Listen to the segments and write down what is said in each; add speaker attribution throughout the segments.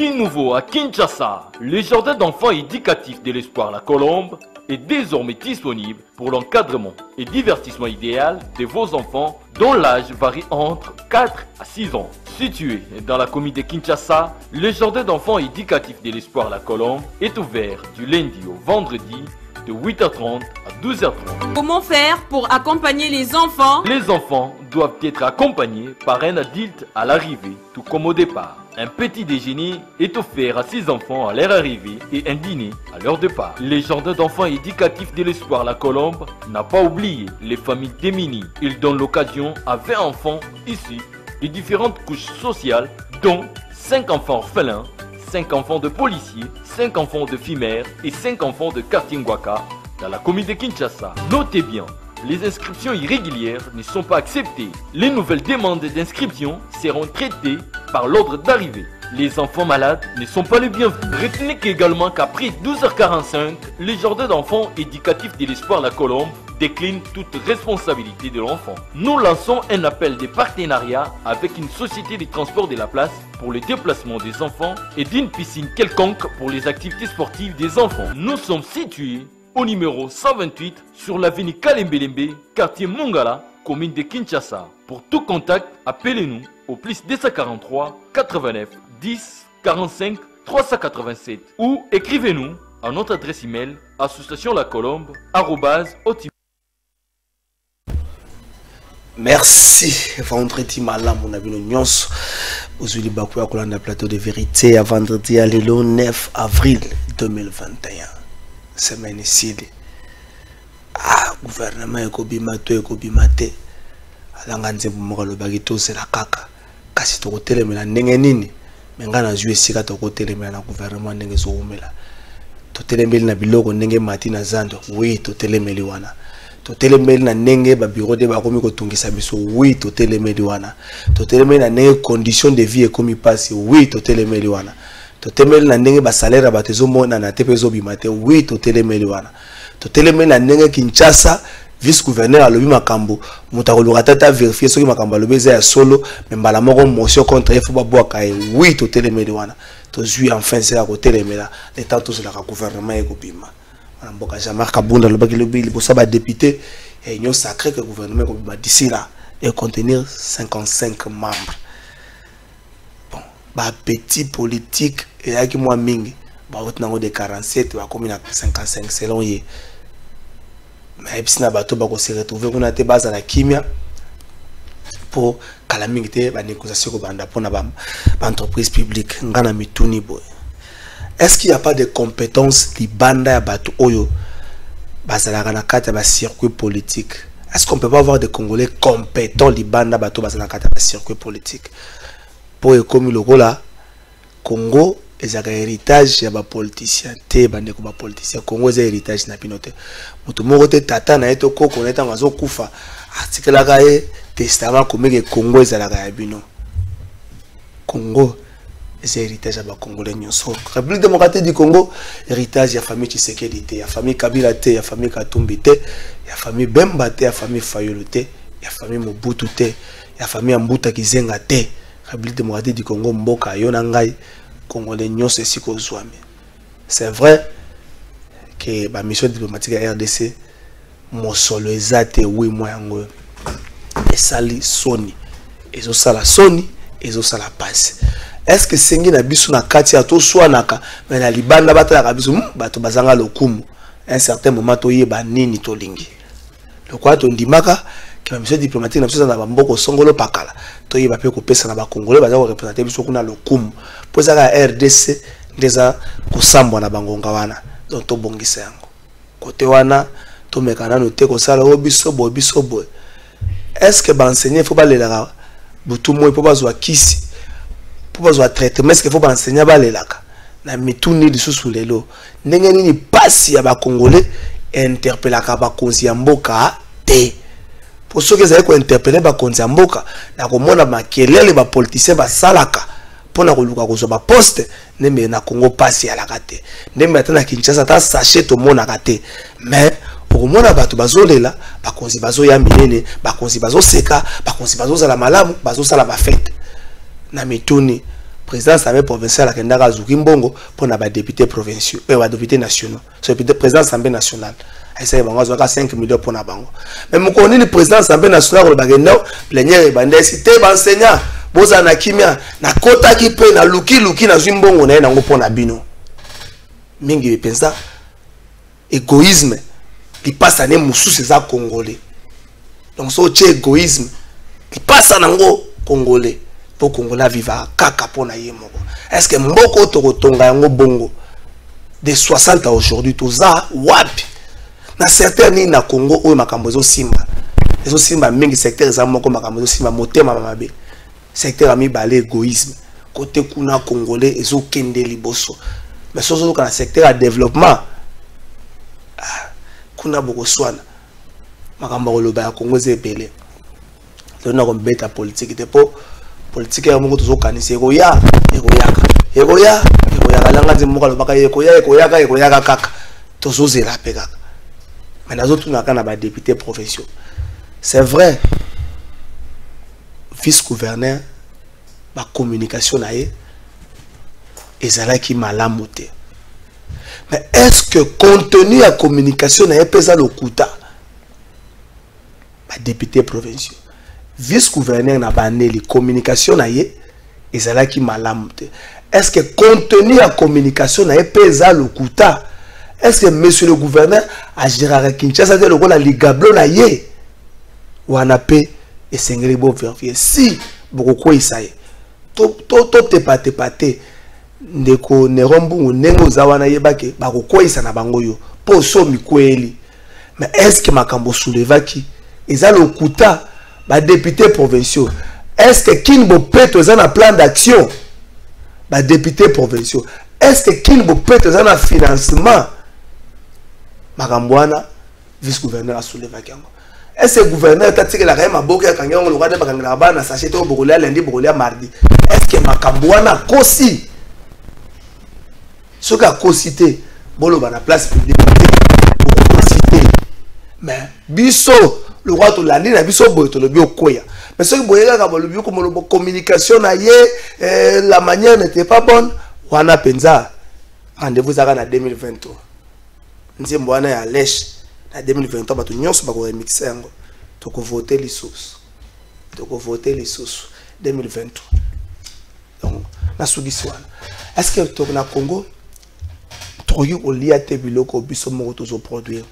Speaker 1: du nouveau à Kinshasa, le jardin d'enfants éducatif de l'Espoir La Colombe est désormais disponible pour l'encadrement et divertissement idéal de vos enfants dont l'âge varie entre 4 à 6 ans. Situé dans la commune de Kinshasa, le jardin d'enfants éducatif de l'Espoir La Colombe est ouvert du lundi au vendredi de 8h30 à 12h30.
Speaker 2: Comment faire pour accompagner les enfants?
Speaker 1: Les enfants doivent être accompagnés par un adulte à l'arrivée, tout comme au départ. Un petit déjeuner est offert à 6 enfants à leur arrivée et un dîner à leur départ. Le jardin d'enfants éducatif de l'Espoir La Colombe n'a pas oublié les familles démunies. Il donne l'occasion à 20 enfants issus de différentes couches sociales, dont 5 enfants orphelins, 5 enfants de policiers, 5 enfants de FIMER et 5 enfants de quartier Ngwaka dans la commune de Kinshasa. Notez bien, les inscriptions irrégulières ne sont pas acceptées. Les nouvelles demandes d'inscription seront traitées par l'ordre d'arrivée. Les enfants malades ne sont pas les bienvenus. Retenez également qu'après 12h45, le jardin d'enfants éducatif de l'Espoir La Colombe décline toute responsabilité de l'enfant. Nous lançons un appel de partenariat avec une société de transport de la place pour le déplacement des enfants et d'une piscine quelconque pour les activités sportives des enfants. Nous sommes situés au numéro 128 sur l'avenue Kalembelembe, quartier Mongala, commune de Kinshasa. Pour tout contact, appelez-nous au plus 243 89 10 45 387 ou écrivez-nous à notre adresse email associationlacolombe@hotmail.
Speaker 3: Merci. Vendredi malam, on a vu nos nyons. Aujourd'hui, Bakou a la plateau de vérité à vendredi à le 9 avril 2021. Semaine ici. Ah, gouvernement ekobimate ekobimate. Alanganze mukalo bagito c'est la kaka. Kasi to kotelemela ndenge nini? Menga na jouer sika to kotelemela na gouvernement ndenge zo umela. To telemeli na biloko ndenge mati na zando. Oui, to telemeli wana. To telemeli na ndenge ba bureau de ba komi ko tungisa biso. Oui, to telemeli wana. To telemeli na ndenge condition de vie ekomi passe. Oui, to telemeli wana. To telemeli na ndenge ba salaire ba tezo mona na tepe zo bimate. Oui, to telemeli wana. To telemeli na ndenge Kinshasa vice-gouverneur alobi makambo mutakoluka tata vérifier soki makambo alobi eza ya solo mais mbala moko motion contre il faut ba boaka e oui to telemeli wana to zui enfin c'est la ko telemela les temps tous la gouvernement ekobima wana mboka Jean-Marc Kabunda lobaki lobi libosa ba député et union sacrée que gouvernement ekobima d'ici là et contenir 55 membres. Bon ba petit politique et yaki moi mingi ba otnango de 47 ba komi na 55 selon ye. Mais si na bato bako se retrouver kuna te baza na kimia pour calamité ba négociation ko banda pour na ba entreprise publique ngana mituni boy. Est-ce qu'il n'y a pas de compétences li banda ya bato oyo bazala na kata ba circuit politique? Est-ce qu'on peut pas avoir des Congolais compétents li banda bato bazala na kata ba circuit politique? Pour ekomi lokola Congo ezaka héritage ya ba politicien te bande ko ba politicien Congo za héritage na pinote mutu moko te tata na eto koko na etanga zo kufa artikela ka e testament komeke Congo ezala ka ya bino. Congo c'est héritage ya ba Congolais nyonso. République démocratique du Congo héritage ya famille Tshisekedi te, ya famille Kabila te, ya famille Katumbi te, ya famille Bemba te, ya famille Fayulu te, ya famille Mobutu te, ya famille Mbuta Kizenga te. République démocratique du Congo mboka yo na ngai Congolais nyonso esiko zwami. C'est vrai que la mission diplomatique à RDC mosolo ezate oui moi yango esali soni ezo sala soni ezo sala passe. Est-ce que sengi na biso na kati ya to swanaka mais na libanda bata na biso bato bazanga lokumu un certain moment to yeba nini to lingi le quoi to ndimaka que la mission diplomatique na biso na bamboko songolo pakala to yeba pe ko pesa na ba Congolais baza ko représenter biso kuna lokumu pour ça la RDC ndeza kusambwa na bangonga wana donc to bongisa yango côté wana to mekana no te ko sala obiso bo biso bo. Est-ce que ba enseigner faut pas les la butu mo faut pas zo kisi pour pas zo traitement est-ce que faut pas enseigner ba les laka na mituni lisusu lelo ndenge nini pasi ya ba Congolais interpellaka ba konzi ya mboka te pour ceux qui ont ko interpeller ba konzi ya mboka na ko mona makelele ba politiciens ba salaka pona koluka ko zo ba poste nembe na Congo pasi ya la kate nembe atana Kinshasa ta sachet to mona kate mais pour mona bato bazolela bakonzi bazo ya minene bakonzi bazo seka bakonzi bazo za la malamu bazo sala ba fête na mituni président Assemblée provinciale à Kendara Zukimbongo pour na député provinciaux et député nationaux. C'est le président Assemblée nationale. Essaye bango zoka 5 millions pour na bango. Mais mon connait le président Assemblée nationale le bagenda plénière et bandé cité enseignant boza na kimia na kota ki pe na luki na Zumbongo na ngo pour na bino. Mingi pensa égoïsme qui passe à ne musu c'est ça congolais. Donc c'est égoïsme qui passe à nango congolais. Pour Congolais vivre kaka pona yemoko. Est-ce que mboko tokotonga yango bongo de 60 à aujourd'hui toza wapi na certains ni na Congo o makambo zo simba. Ezo simba mingi secteur za moko makambo zo simba motema mabe. Secteur ami balé égoïsme. Côté kuna Congolais ezo kende liboso. Mais sozo kana secteur à développement kuna boko swana. Makambo lo ba Congo zebele. Tona ko beta politique te po politique ya mungu tuzokanisa ekoyaka langa nzimuka lobaka ekoyaka kaka tozozela pe kaka mais nazotuna kana ba député provinciaux c'est vrai vice gouverneur ba communication na ye ezalaki malamu te mais est-ce que contenu à communication na ye pesa lokuta ba député provinciaux vice-gouverneur na baneli communication na ye ezalaki malamu te. Est-ce que contenu à communication na ye pesa lokuta? Est-ce que monsieur le gouverneur a géré Kinshasa de lokola ligablo na ye wana pe esengeli bo vérifier si boko isaye to te pate ndeko nerombu nengo zawana yebake bako isa na bango yo po so mikweli. Mais est-ce que makambo soulevaki ezalo lokuta ba députés provinciaux? Est-ce que Kinbo Peto a un plan d'action? Ba députés provinciaux. Est-ce que Kinbo Peto a un financement? Makambwana vice-gouverneur a soulevé Kango. Est-ce que le gouverneur a dit que la reine a beaucoup de Kango, le roi de Bakangaba n'a sachet au Bogolia lundi, Bogolia mardi? Est-ce que Makambwana a cosi? Ce qu'a cosité, Bolo va la place publique. Mais Bisso le roi de la ligne a biso boy to le bio koya mais ce que boyega ka le bio comme le communication na ye la manière n'était pas bonne wana penza rendez-vous za na 2023 nzembo wana ya lèche na 2023 ba to nyonso ba ko remixer yango to ko voter les sources 2023 donc na sugisi wana est-ce que to na Congo troyo ko lia te biloko biso mo to zo produire?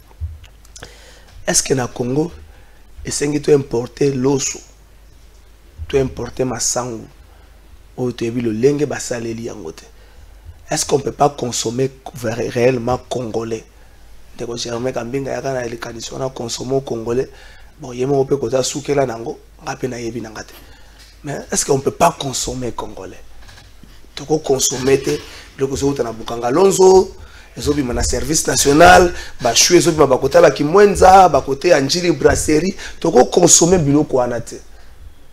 Speaker 3: Est-ce que na Congo et c'est que tu importer l'osso, tu importer ma sang ou tu as vu le lingue basaleli yangote? Est-ce qu'on peut pas consommer réellement congolais? Dès que j'ai remarqué qu'ambinga ya kana les conditions à consommer congolais, bon yemo peut koza soukela nango, ngape na yebi nangate. Mais est-ce qu'on peut pas consommer congolais? Tu peux consommer te le kozo na bukanga lonzo. Ezobi mana service national ba chou ezobi ba kota ba kimwenza ba côté anjili brasserie toko consommer biloko wana te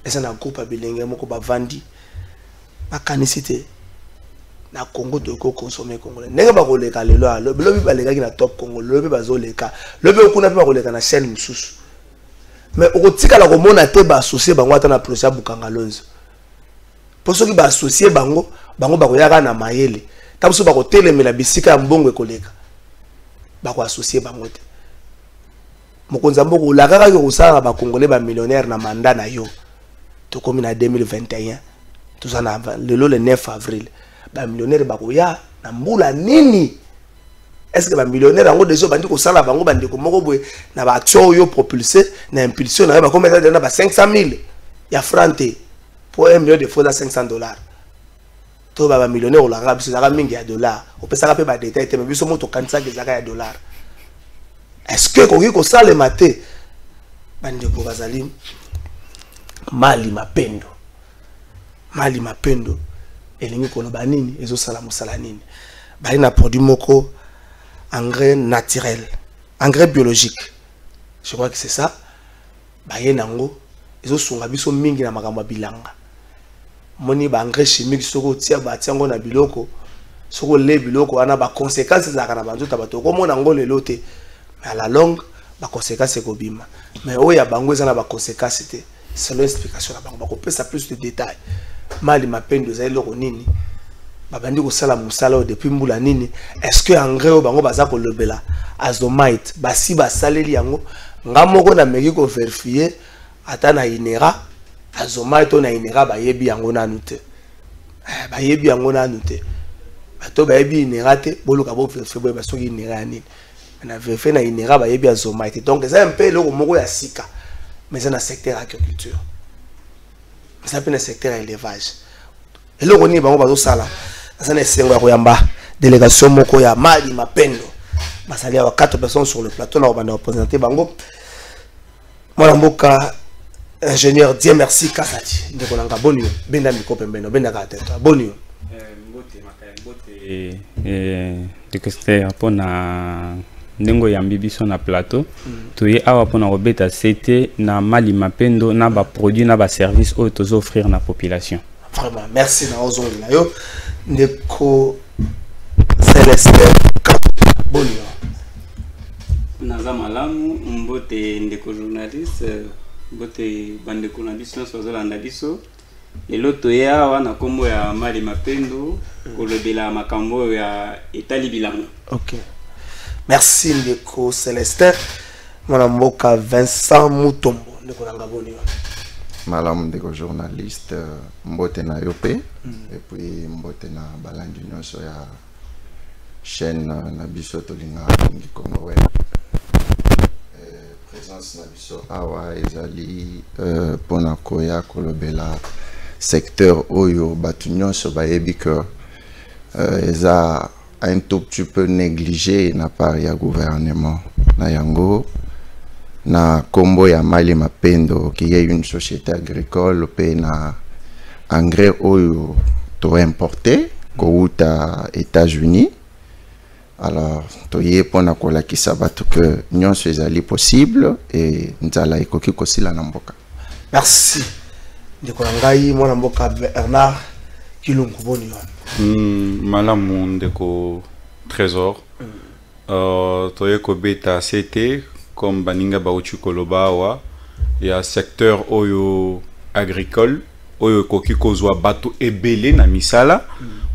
Speaker 3: esa na groupe bilenge moko ba vandi ba kanisité na Congo toko consommer congolais ndenge ba koleka lelo lobi ba leka ki na top Congo lobi ba zoleka lobi okuna pe ba koleka na chaîne mususu mais okotika la komona te ba associer bango ata na projet bukanga lonzo pour ceux qui ba associer bango ba koyaka na mayele. Comme si on a la bisika ya mbongo ekoleka bako associer bango te mokonza mboko la kaka yo usala ba congolais ba millionnaire na mandat na yo to komi na 2021 tout ça na le 9 avril ba millionnaire bako ya na mbula nini? Est-ce que ba millionnaire ngo déjà bandi ko sala bango bandi ko moko boye na ba action yo propulser na impulsion na ba combien de ba 500,000 ya francs pour 1 million de fois à $500. To ba millionnaire ou la rabi c'est la mingi ya $. On peut ça rappeler ba détail mais biso moto kanisa ke zaka ya $. Est-ce que ko ça le maté bandi ko bazali mali mapendo elingi ko loba nini ezo sala musala nini bali na produit moko engrais naturel engrais biologique je crois que c'est ça baye nango ezo sunga biso mingi na makambo bilanga moni ba engrais chimique soko tia ba tiango na biloko soko le biloko ana ba conséquences za kana banzo tabato ko mona ngo lelo te mais à la longue ba conséquences ko bima mais oya bango za na ba conséquences te c'est l'explication la bango ba ko pesa plus de détails Mali Mapendo za eloko nini babandi ko sala musala depuis mbula nini est-ce que engrais o bango baza ko lobela azomite basi basaleli yango ngamoko na meki ko vérifier ata na inera azomite na inera bayebi yango nanu te bayebi yango nanu te bato bayebi inera te boluka bo vérifier boye basoki inera nini na vérifier na inera bayebi azomite donc ça un peu eloko moko ya sika mais c'est dans le secteur agriculture ça peut dans le secteur élevage et le roni bango bazo sala ça na sengo ya koyamba délégation moko ya Mali Mapendo basali ya 4 personnes sur le plateau na bana représenter bango mwana mboka ingénieur Dieu merci Kasati ndeko nanga bonio benda miko pembeno benda ka tete bonio
Speaker 4: mbote makaya mbote de question pona ndingo ya mbibiso na plateau toye awa pona robeta c'était na Mali Mapendo na ba produit na ba service o tozo offrir na population.
Speaker 3: Vraiment merci na ozongi na yo ndeko Célestin bonio
Speaker 5: naza malamu mbote ndeko journaliste mbote bandeko na biso sozolanda biso lelo toye awa na kombo ya Mali Mapendo kolobela makambo ya etali bilango.
Speaker 3: OK. Merci ndeko Célestin mwana mboka Vincent Mutombo ndeko nanga boni
Speaker 6: malamu ndeko journaliste mbote na yope et puis mbote na balandi nyonso ya chaîne na biso tolinga ngi Congo web présence na biso awa ezali pona koya kolobela secteur oyo batu nyonso bayebi que eza un tout petit peu négligé na part ya gouvernement na yango na kombo ya Mali Mapendo qui est une société agricole pe na engrais oyo to importé kouta États-Unis alors toye pona kola kisabatu que nyonso ezali possible et nzala ekoki kosila na mboka.
Speaker 3: Merci ndeko ngai mwana mboka Bernard Kilungu boni
Speaker 7: malamu ndeko trésor toye ko beta CT comme baninga bauchi koloba wa ya secteur oyo agricole oyo koki kozwa bato ebele na misala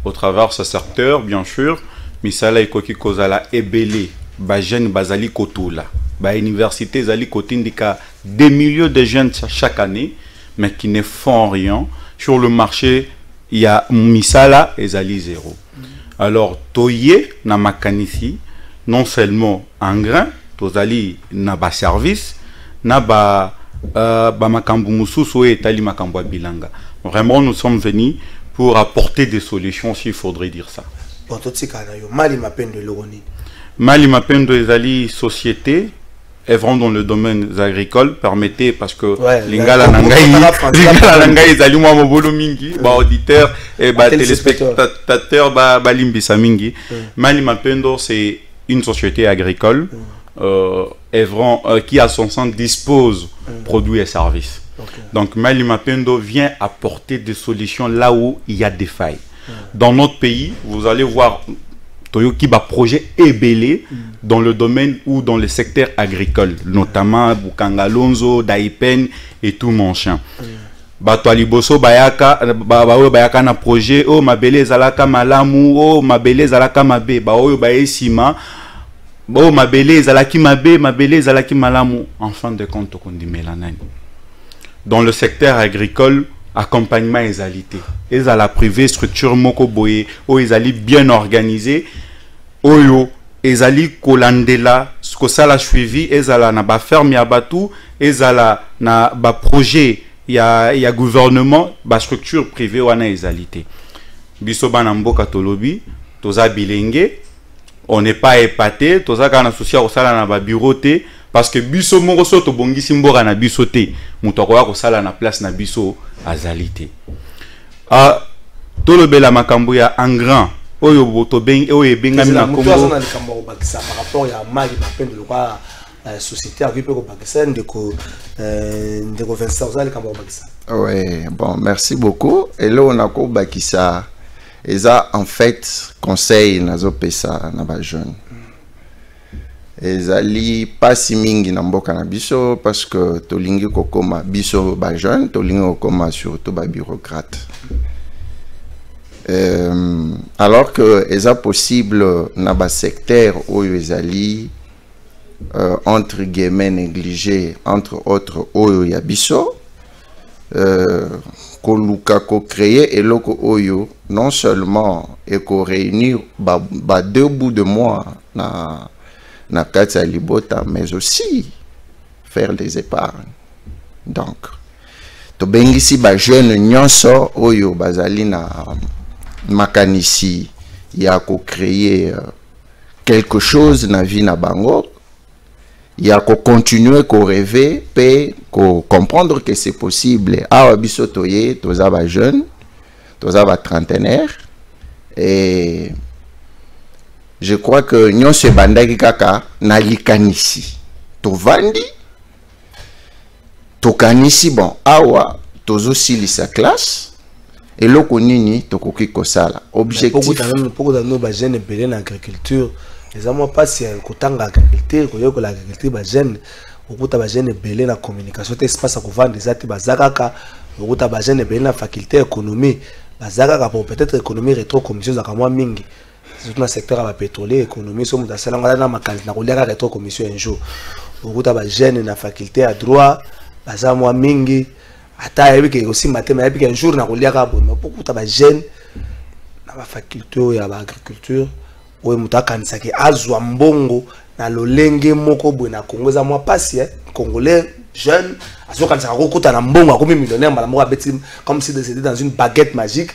Speaker 7: au travers ce secteur bien sûr misala ekoki kozala ebele ba jeune bazali kotula ba université zali kotindika des milliers de jeunes chaque année mais qui ne font rien sur le marché. Il y a misala ezali zéro. Alors toye na makanisi non seulement en grain, tozali na ba service, na ba makambu mususu etali makambu bilanga. Vraiment nous sommes venus pour apporter des solutions s'il faudrait dire ça.
Speaker 3: Mali Mapendo loroni.
Speaker 7: Mali Mapendo ezali société œuvrant dans le domaine agricole permettez parce que lingala nangai ezali mwa mobolo mingi ba auditeur et ba téléspectateur ba limbisa mingi. Mali Mapendo c'est une société agricole œuvrant qui à son centre dispose produits et services. Donc Mali Mapendo vient apporter des solutions là où il y a des failles. Dans notre pays, vous allez voir Toyoki ba projet ébélé dans le domaine ou dans le secteur agricole, notamment Bukangalonzo, Daipen et tout mon chien. Bato aliboso bayaka bayaka na projet oh mabele zalaka malamu oh mabele zalaka mabe ba oyo baesima oh mabele zalaki mabe mabele zalaki malamu en fin de compte kondi melanani. Dans le secteur agricole accompagnement ezalité ezala privé structure moko boye o ezali bien organisé oyo ezali kolandela ko sala suivi ezala na ba ferme ya batu ezala na ba projet ya gouvernement ba structure privée wana ezalité biso bana mboka tolobi toza bilenge on n'est pas épaté toza kana soucia ko sala na ba bureau te parce que biso moko soto bongisi mboka na biso te muto akoya ko sala na place na biso azalité tolobela makambo ya en grand oyo boto beng oyo bengami na kombo
Speaker 3: par rapport ya Mali Mapendo le quoi société agricole ko bakisa ndeko Vincent zali kambo bakisa.
Speaker 6: Ouais, bon, merci beaucoup. Et là on a ko bakisa eza en fait conseil nazo pesa na ba jeune. ezali pasi mingi na mboka na biso parce que tolingi kokoma biso ba jeune tolingi kokoma surtout ba bureaucrate. Alors que eza possible na ba secteur oyo ezali entre guillemets négligé, entre autres oyo ya biso koluka ko créer eloko oyo non seulement et ko réunir ba 2 bouts de mois na kati ya libota, mais aussi faire des épargnes. Donc to bengisi ba jeune nyonso oyo bazali na makanisi ya ko créer quelque chose na vie na bango, ya ko continuer ko rêver pe ko comprendre que c'est possible. Awa biso toye toza ba jeune, toza ba trentenaire, et je crois que nyon se bandaki kaka na likanisi to vandi to kanisi bon awa tozo silisa classe et loko nini to koki kosala objectif
Speaker 3: beaucoup de nos ba jeunes belé na agriculture les amours pas si kotanga agriculture koyoko la agriculture ba jeune okuta ba jeune belé na communication te espace à vendre des ati bazakaka okuta ba jeune belé na faculté économie bazakaka pour peut-être économie rétro commission za kamwa mingi surtout dans le secteur à pétrolier, économie, sommes dans la langue, dans la rétro commission un jour. Beaucoup de jeunes dans la faculté à droit, baza moi mingi, ata yebike aussi mathématique, yebike un jour na kuliaka bon, beaucoup de jeunes dans la faculté ya agriculture, ou muta kanisa ki azwa mbongo na lolenge moko bo na Congo za moi passé, congolais jeune, azo kanisa kokuta na mbongo akomi millionnaire mbala moko abeti comme si c'était dans une baguette magique.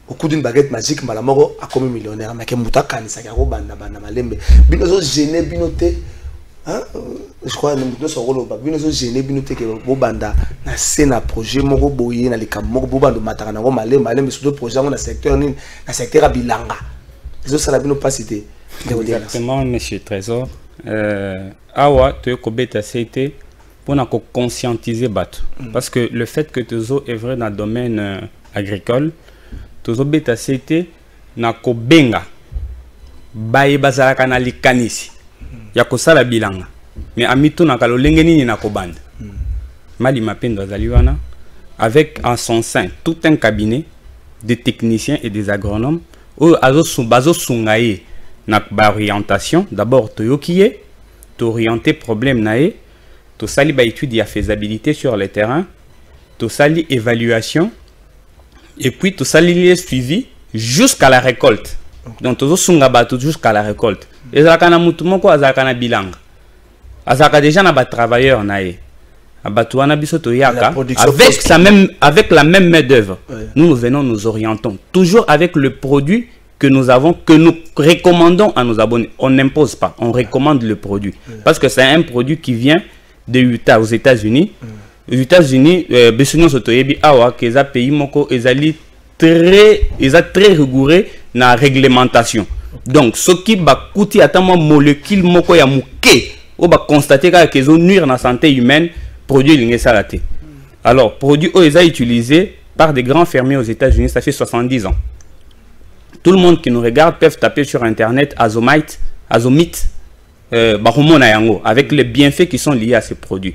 Speaker 3: Au coup d'une baguette magique, malamoro a commis millionnaire, mais que Moutaka ni sakaro banda malembe. Binozo gêné binoté, hein? Je crois que nous sommes au binozo gêné binoté que bobanda na scène projet moko boye na lika moko bobando matarana ngo malembe sur d'autres projets dans le secteur ni na secteur à Bilanga. Ils ça la bino pas cité.
Speaker 4: Exactement, monsieur Trésor. Awa tu es kobeta CT pour na conscientiser batu parce que le fait que tu es vrai dans le domaine agricole tozo beta CT na kobenga baye bazalaka na likanisi ya kosala bilanga mais amito na kalolenge nini na kobanda Mali Mapendo azali wana avec en son sein tout un cabinet de techniciens et des agronomes oyo bazo sungaye na ba orientation d'abord toyokiye to orienter problème nae to sali ba étude ya faisabilité sur le terrain to sali évaluation et puis tout ça il est suivi jusqu'à la récolte. Donc tout ça bateau jusqu'à la récolte. Et ça kana mutu moko azaka na bilanga. Azaka déjà na ba travailleur nae. Abatu wana biso to yaka avec la même main d'œuvre. Ouais. Nous venons nous orientons toujours avec le produit que nous avons, que nous recommandons à nos abonnés. On n'impose pas, on recommande le produit parce que c'est un produit qui vient de Utah aux États-Unis. Aux États-Unis, Bessignon Sotoyebi awa keza pays moko ezali très rigoureux na réglementation. Donc ce qui ba kuti atama molécule moko ya muke o ba constater que zo nuire na santé humaine produit linge salate. Alors produit o eza utilisé par des grands fermiers aux États-Unis, ça fait 70 ans. Tout le monde qui nous regarde peuvent taper sur internet Azomite barumona yango avec les bienfaits qui sont liés à ces produits.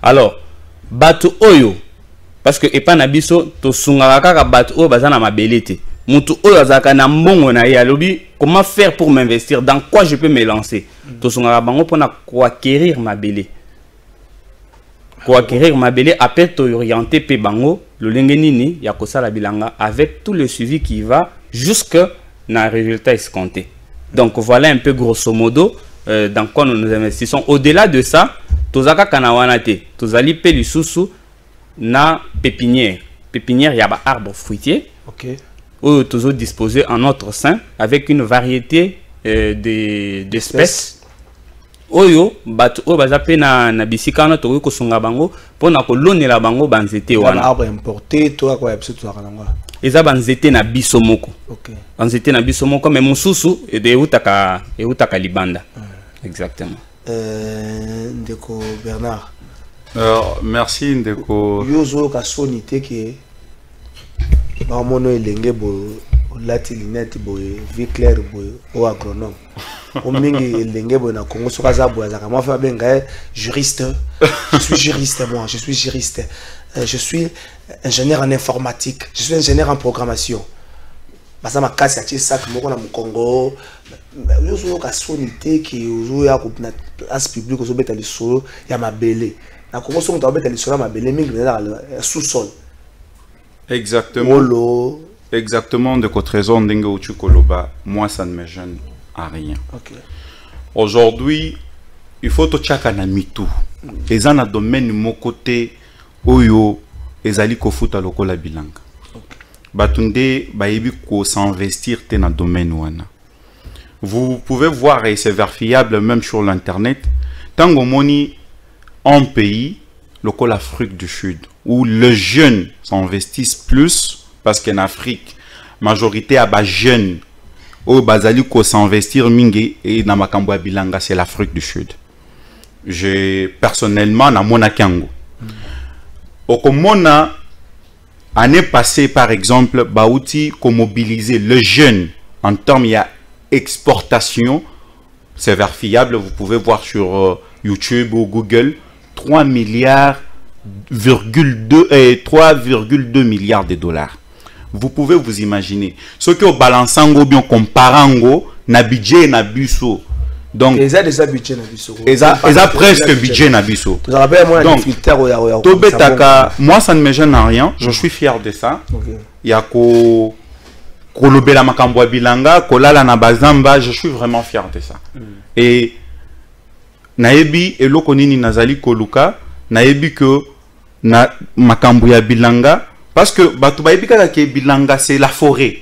Speaker 4: Alors batu oyo parce que epa na biso to sungaka kaka batu oyo bazana mabelete mutu oyo azaka na mbongo na ye alobi comment faire pour m'investir, dans quoi je peux me lancer to sungaka bango pona ko acquérir mabele après to orienter pe bango le lenge nini ya kosala bilanga avec tout le suivi qui va jusque na résultat escompté. Donc voilà un peu grosso modo dans quoi nous investissons. Au-delà de ça, tozaka kanawanate, tozali pe lisusu na pépinière. Pépinière, il y a des arbres fruitiers.
Speaker 3: OK.
Speaker 4: Où tozo disposé en notre sein avec une variété d'espèces. Oyo batu o bazape na bisika na to ko sunga bango pona ko lonela bango banzete wana.
Speaker 3: Arbre importé to kwa yebso to kananga.
Speaker 4: Eza banzete na biso moko.
Speaker 3: OK.
Speaker 4: Banzete na biso moko mais mususu de utaka libanda. Exactement.
Speaker 3: Ndeko Bernard.
Speaker 7: Merci Ndeko.
Speaker 3: Yozo ka sonité que ba mono elenge bo lati linette bo vie claire bo o agronome. au mingi lenge bona Congo sokaza boza moi fa benga juriste. Je suis juriste moi, je suis juriste. Je suis ingénieur en informatique, je suis ingénieur en programmation. Basa makasi atie sac moko na Congo. Yo so ka sonité qui ozo ya ko na place publique ozo beta lisolo ya mabele. Na Congo so mta beta lisolo ya mabele mingi na sous-sol.
Speaker 7: Exactement. Exactement de côté raison d'engue uchu koloba, moi ça ne me gêne à rien.
Speaker 3: Okay.
Speaker 7: Aujourd'hui, il faut to chaka na mitu. Eza na domaine mo côté oyo ezali ko futa lokola bilanga. Batunde bayebi ko s'investir te na domaine wana. Vous pouvez voir et c'est vérifiable même sur l'internet. Tango moni en pays lokola Afrique du Sud où les jeunes s'investissent plus parce qu'en Afrique majorité à bas jeunes au bazali ko s'investir mingi et na makambo ya bilanga c'est l'Afrique du Sud. J'ai personnellement na mona kango. Okomona année passée par exemple baouti ko mobiliser le jeune en termes il y a exportation, c'est vérifiable, vous pouvez voir sur YouTube ou Google 3,2 milliards de dollars. Vous pouvez vous imaginer ce que au balançango bien comparango na budget na buso. Donc
Speaker 3: ils ont déjà budget na buso.
Speaker 7: Ils ont presque budget na buso. Donc moi ça ne me gêne en rien, je suis fier de ça. Il y a kolobela makambo bilanga kolala na bazamba, je suis vraiment fier de ça. Et naebi eloko nini nazali koluka naebi que na makambo ya bilanga parce que batu baebi kaka ke bilanga c'est la forêt.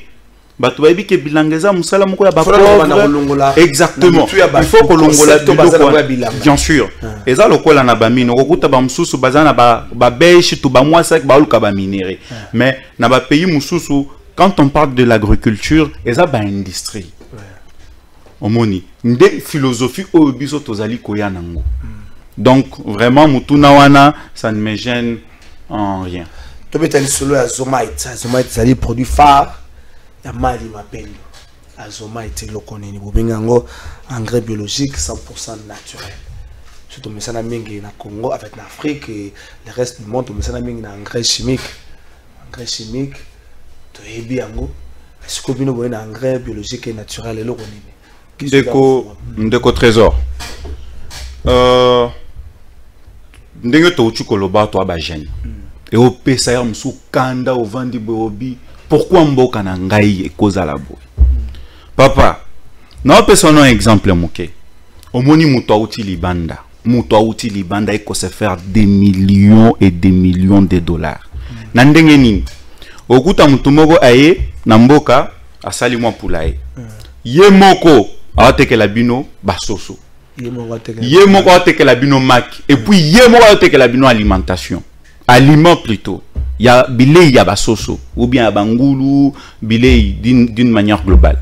Speaker 7: Batu baebi ke bilanga za musala moko ya ba pauvre. Exactement. Il faut kolongola bien sûr. Eza lokola na ba mine okuta ba mususu bazana ba beche to ba mwasa ba luka ba minéré. Mais na ba pays mususu quand on parle de l'agriculture, eza ba industrie. Omoni nde philosophie o biso tozali koya nango. Donc vraiment mutuna wana ça ne me gêne en rien.
Speaker 3: Tobetali solo ya Azomite. Azomite zali produit phare ya mali mapendo. Azomite lokoneni bobengango engrais biologique 100% naturel. Surtout mesana mingi na Congo avec na Afrique et le reste du monde mesana mingi na engrais chimique. Engrais chimique toyebi yango. Est-ce que bino boyena engrais biologique et naturel et lokoneni?
Speaker 7: Ndeko trésor. Ndenge to chukoloba to aba jeune. Et au pesa ya msu kanda au vandi bobi. Pourquoi mboka na ngai e koza la boy? Papa, na pesa no exemple moke. Omoni muto auti libanda. Muto auti libanda e ko se faire des millions et des millions de dollars. Na ndenge nini? Okuta mutu moko aye na mboka asali mwa pulaye. Ye moko awateke la bino basoso. Ye moko awateke la bino mak. Et puis ye moko awateke la bino alimentation. Aliment plutôt. Il y a bilei ya basoso ou bien bangulu bilei d'une manière globale.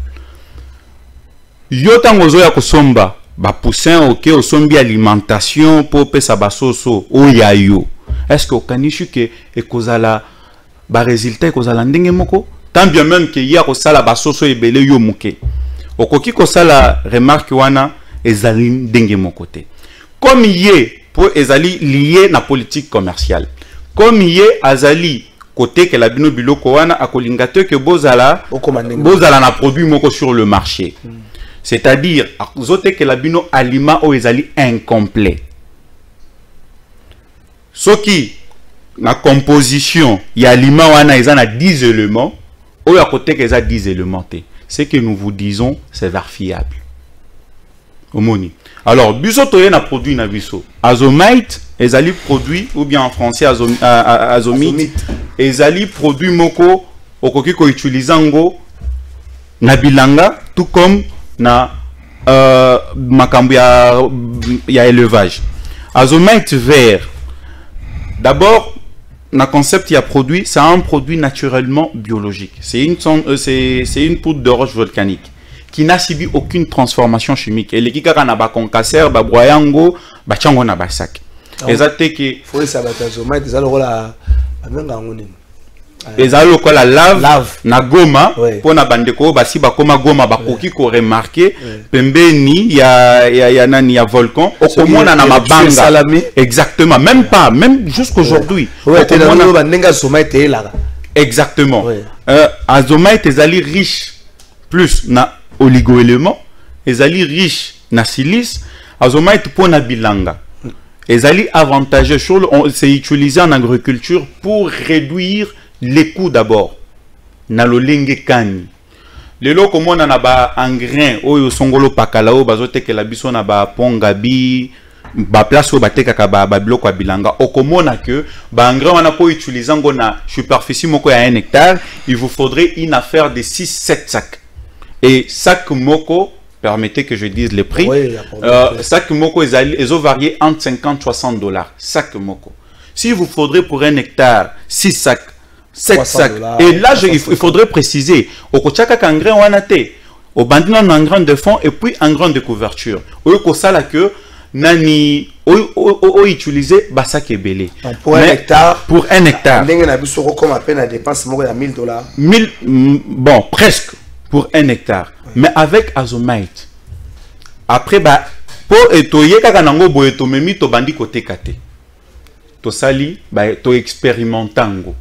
Speaker 7: Yo tangozo ya kosomba ba poussin OK osombi alimentation pour pesa basoso o ya yo. Est-ce que okanishi ke ekozala ba résultat ekozala ndenge moko? Tant bien même que ya kosala basoso ebele yo muke. Okoki kosala remarque wana ezali ndenge moko te. Comme yé pour ezali lié na politique commerciale. Comme yé azali côté que la bino biloko wana akolingate que bozala na produit moko sur le marché. C'est-à-dire zote que la bino aliment o ezali incomplet. Soki na composition y aliment wana ezana 10 éléments ou à côté que ça 10 éléments te. Ce que nous vous disons c'est vérifiable. Omoni. Alors, biso toye na produit na biso. Azomite, ezali produit, ou bien en français azomite, ezali produit moko, okoki ko utilizango na bilanga, tout comme na makambu ya élevage. Azomite vert. D'abord, na concept il y a produit, c'est un produit naturellement biologique. C'est une poudre de roche volcanique qui n'a subi aucune transformation chimique. Et les kikaka na ba concasseur, ba broyango, ba chango na ba sac. Exacté que
Speaker 3: faut ça ba tazoma, des alors la menga ngoni.
Speaker 7: ezali lokola lave na goma pour na bandeko basi bakoma goma bakoki ko remarquer pembeni ya nani ya volcan okomona na mabanga exactement même pas même jusqu'aujourd'hui exactement azomite ezali riche plus na oligo-éléments ezali riche na silice azomite pour na bilanga ezali avantageux c'est utilisé en agriculture pour réduire les coûts d'abord na lolenge kani lelo komona na ba engrais oyo songolo pakalao bazotekela biso na ba pongabi ba place oyo batekaka ba biloko ya bilanga okomona que ba engrais wana po utiliser ngo na superficie moko ya 1 hectare il vous faudrait une affaire de 6-7 sacs et sac moko permettez que je dise les prix sac moko ezo varié entre 50-60 $, sac moko. Si vous faudrait pour 1 hectare 6 sacs 7 sacs. Et là, il faudrait préciser, au Kochaka engrais wanate, au bandina un engrais de fond et puis un engrais de couverture. Au Kosala que nani o utiliser basak et belé.
Speaker 3: Pour 1 hectare.
Speaker 7: Pour 1 hectare.
Speaker 3: Comme à peine à dépense, il y a $1000.
Speaker 7: 1000, bon, presque pour 1 hectare. Mais avec azomite. Après, bah, pour etoyer kakanango boeto memi to bandi kote kate. To sali, bah, to expérimentango.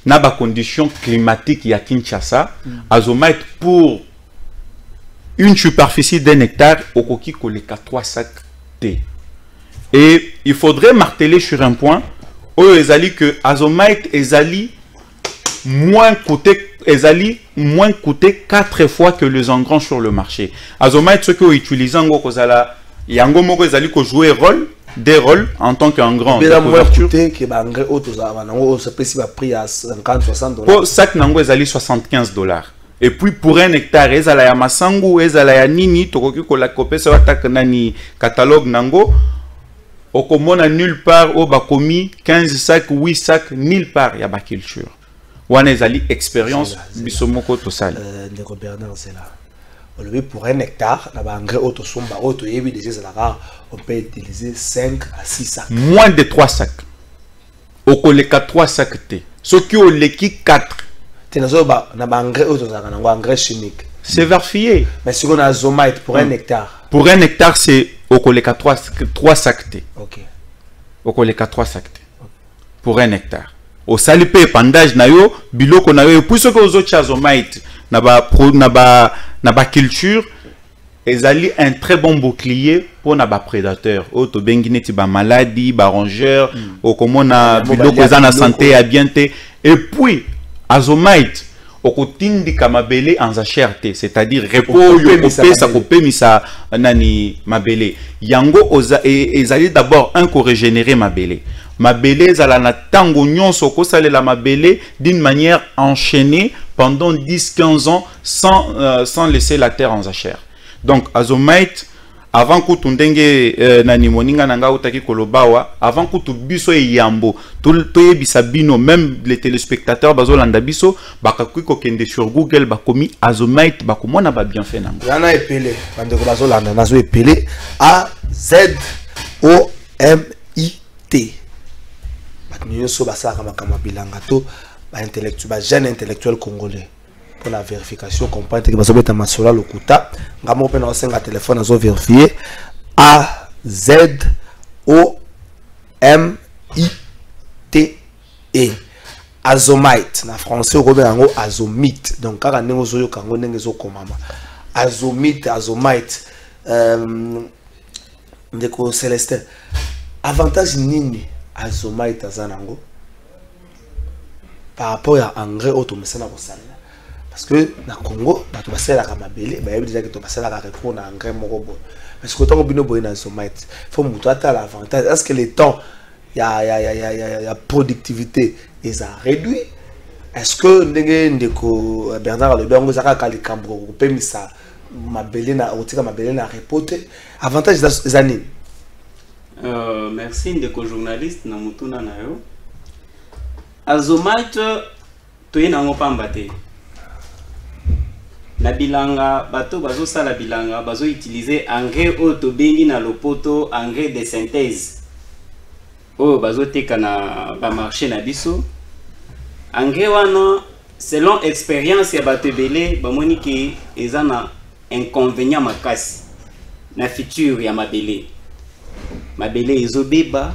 Speaker 7: Na ba conditions climatiques ya Kinshasa, azomite pour une superficie d'1 hectare au koki koleka 3 sacs T. Et il faudrait marteler sur un point où ezali que azomite ezali moins coûté 4 fois que les engrais sur le marché. Azomite ce que utilisent en kozala yango moko ezali ko jouer rôle des rôles en tant qu'engrais de couverture. Pour sac nango ezali $75. Et puis pour 1 hectare ezala ya masangu ezala ya nini tokoki ko la kopesa wataka nani catalogue nango okomona nulle part au bakomi 15 sacs 8 sacs nulle part ya ba culture. Wana ezali expérience bisomoko to sala.
Speaker 3: Ndeko Bernard Zela. Pour 1 hectare, on peut utiliser 5 à 6 sacs.
Speaker 7: Moins de 3 sacs. Au collecte 3 sacs T. Ce qui ont l'équipe 4.
Speaker 3: Engrais chimique.
Speaker 7: C'est vérifié.
Speaker 3: Mais si on a azomite pour 1 hectare.
Speaker 7: Pour 1 hectare, c'est au collecte 3 sacs T.
Speaker 3: Ok.
Speaker 7: Au collecte 3 sacs T. Pour 1 hectare. Au salipé épandage na yo, biloko na yo, puis ce que aux autres azomite, na ba culture, ezali un très bon bouclier pour na ba prédateur. O to bengineti ba maladie, ba rongeur, o komona biloko ezana santé à bienté. Et puis azomite, o kotindi kamabele en zacherte, c'est-à-dire repos yo kopesa kopemisa nani mabele. Yango ezali d'abord un ko régénérer mabele. Mabele ezala na tango nyonso kosalela mabele d'une manière enchaînée pendant 10-15 ans sans laisser la terre en zachère. Donc azomite avant que tu ndenge nani moninga nanga utaki kolobawa avant que tu biso yambo to yebisa bino même les téléspectateurs bazolanda biso bakakuki kokende sur Google bakomi azomite bakomona ba bien fait nango.
Speaker 3: Yana epele bande ko bazolanda nazo epele A Z O M I T. Nous sommes jeune intellectuel congolais pour la vérification comprendre que nous sommes masola lokuta ngamo pe na senga téléphone azo vérifier A Z O M I T E azomite na français ko benga azomite donc kaka nengo zo yokango ndenge zo komama azomite ndeko Célestin avantage nini azomite azanango par rapport à engrais automesana ko sala parce que na Congo bato basala ka mabele ba yebi déjà que to basala ka recours na engrais moko bo parce que tant que bino boy na azomite faut muto ata l'avantage est-ce que les temps ya productivité est réduit est-ce que ndeko Bernard le dongo zaka ka likambo ko pemisa mabele na otika mabele na reporter avantage zani.
Speaker 5: Merci ndeko journaliste na mutuna na yo. Azomite toyena ngo pamba te. Na bilanga bato bazo sala bilanga bazo utiliser engrais auto bengi na lopoto engrais de synthèse. Oh bazo teka na ba marché na biso. engrais wana selon expérience ya bato ebele bamoni ke eza na inconvénient makasi na futur ya mabele ezobeba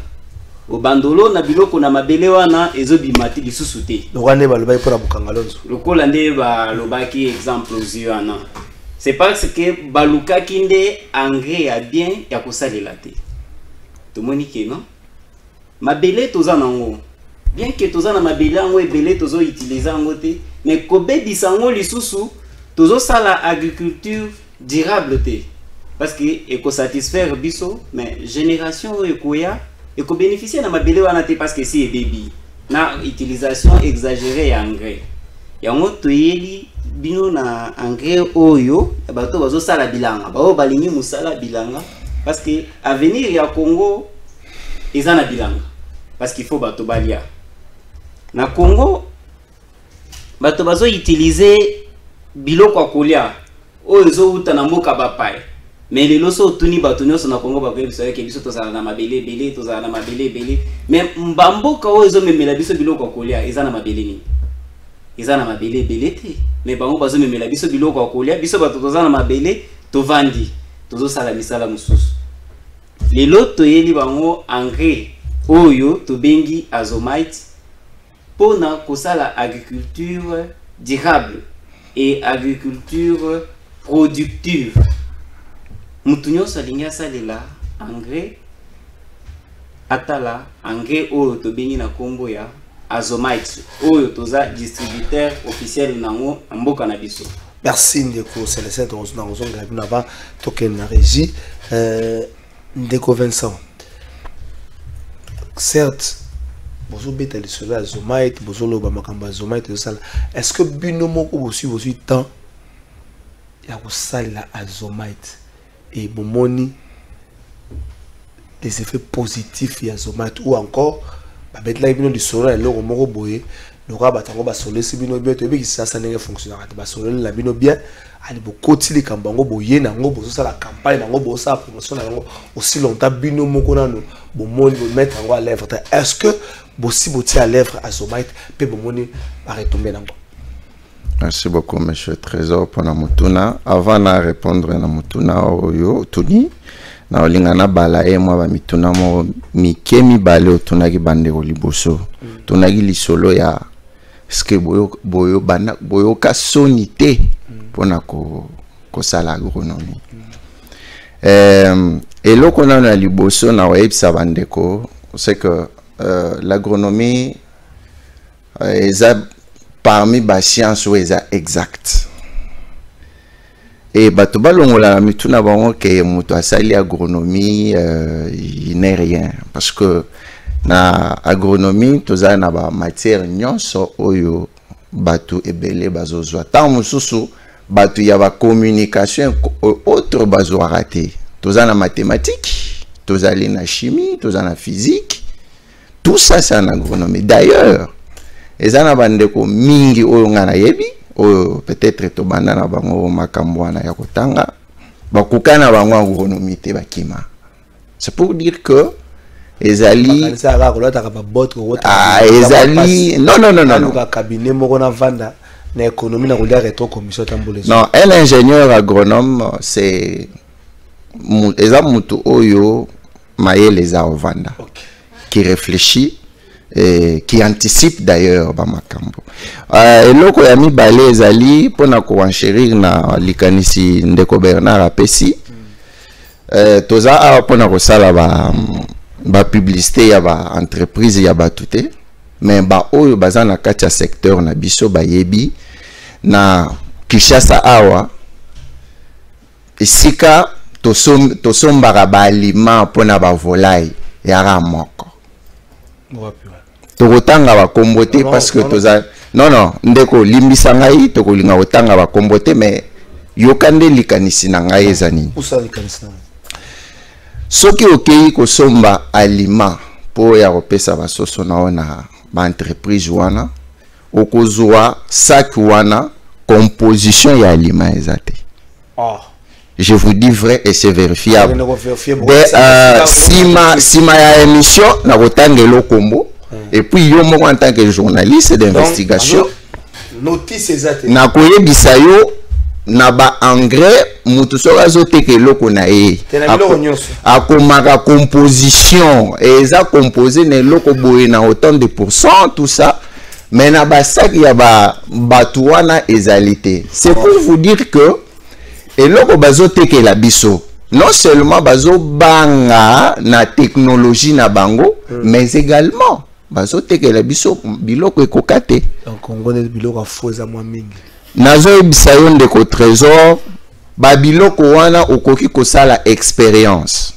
Speaker 5: obandolo na biloko na mabele wana ezobimati lisusu te
Speaker 3: lokane balobaki mpona bukangalonzo
Speaker 5: lokola nde balobaki exemple ozwi wana c'est parce que balukaki nde engrais ya bien ya kosalela te tomoni ke non mabele toza nango bien que toza na mabele yango ebele tozo utiliser yango te mais kobebisa yango lisusu tozosala agriculture durable te parce que ekosatisfaire biso mais génération oyo ekoya ekobénéficier na mabele wana te parce que si ebebi na utilisation exagérée ya engrais yango toyeli bino na engrais oyo bato bazosala bilanga bao balingi musala bilanga parce que avenir ya Congo eza na bilanga parce qu'il faut bato balia na Congo bato bazo utiliser biloko kolia oyo zo uta na mboka bapaye mais lelo so tuni bato nyonso na Congo bakoyebisa ke biso tozala na mabele belé tozala na mabele belé mais mbamboka oyo zo memela biso biloko kolia eza na mabele ni eza na mabele belé te mais bango bazo memela biso biloko kolia biso bato tozala na mabele tovandi tozo sala misala mususu lelo toyeli bango engrais oyo tobengi azomite pona kosala agriculture durable et agriculture productive mutu nyonso alingi asalela engrais atala engrais oyo tobengi na kombo ya azomite oyo toza distributeur officiel nango na mboka na biso.
Speaker 3: Merci ndeko Célestin tozona ozonga bino ba token na régie ndeko Vincent. Certes bozo beta le solo azomite bozo loba makamba azomite sala est-ce que bino moko bosi temps ya kosala azomite et bomoni des effets positifs ya azomite ou encore ba betla bino le solo eloko moko boye loka batango ba solo si bino bien to bi ça ça ne fonctionne pas ba solo la bino bien ali bokoti le kambango boye na ngo bozo sala campagne na ngo bozo sa promotion na ngo aussi longtemps bino moko nano bomoni bo mettre ngo à lèvre est-ce que bosi boti à lèvre azomite pe bomoni ba retomber na ngo.
Speaker 6: Merci beaucoup monsieur Trésor pour na mutuna avant na répondre na mutuna oyo tuni na olinga na bala e mwa ba mituna mo mikemi bale otunaki bande ko liboso tunaki lisolo ya ske boyo bana boyo ka sonité pona ko sala agronomie et loko na liboso na websa bande ko c'est que l'agronomie est parmi les sciences où est exact et bato balongola na mituna bango ke muto asali agronomie il n'est rien parce que na agronomie toza na ba matière nyonso oyo bato ebele bazozwa tant mususu bato ya ba communication autre bazwa raté toza na mathématiques toza na chimie toza na physique tout ça c'est en agronomie d'ailleurs ezana bandeko mingi oyo ngana yebi oyo peut-être to banda na bango makambo wana ya kotanga bakukana bango agronomie te bakima c'est pour dire que ezali ezali non
Speaker 3: cabinet moko na vanda na économie na kolia rétro commission tambole
Speaker 6: non un ingénieur agronome c'est eza mutu oyo mayele za vanda qui réfléchit et qui anticipe d'ailleurs ba makambo eloko ya mibale ezali pona ko enchérir na likanisi ndeko Bernard apesi toza a pona ko sala ba publicité ya ba entreprise ya ba tuté mais ba oyo baza na kati ya secteur na biso ba yebi na Kishasa awa esika tosombaka ba aliment pona ba volaille ya ramoko tokotanga ba kombote parce que toza non ndeko limbisa ngai tokolinga otanga ba kombote mais yokande likanisi na ngai ezani soki okei kosomba aliment po ya kopesa basoso na ona ba entreprise wana okozwa sac wana composition ya aliment ezate je vous dis vrai et c'est vérifiable. Sima ya émission na kotangelo kombo Et puis yo moko en tant que journaliste d'investigation
Speaker 3: notice exacte
Speaker 6: na koye bisayo na ba engrais mutu soka zoteke eloko na ye akomaka composition eza composé na eloko boye na autant de pourcent tout ça mais na ba sac ya batu wana ezalité. C'est pour vous dire que eloko bazoteke la biso non seulement bazo banga na technologie na bango mais également bazoteke la biso biloko ekokate
Speaker 3: donc on connaît biloko afoza mwa mingi
Speaker 6: nazo ebisayo ndeko trésor ba biloko wana okoki kosala expérience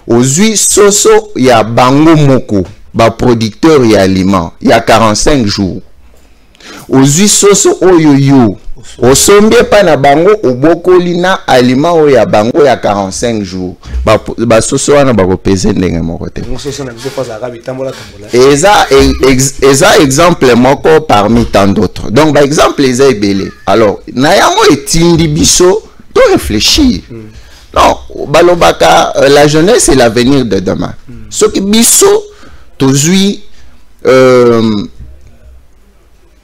Speaker 6: ozwi soso ya bango moko ba producteur ya aliment ya 45 jours ozwi soso oyo yo osombie pa na bango obokoli na aliment oyo ya bango ya 45 jours ba soso wana bakopese ndenge moko te eza exemple moko parmi tant d'autres. Donc par exemple les ebele alors na yango etindi biso to réfléchir non balobaka la jeunesse c'est l'avenir de demain ce qui biso tozui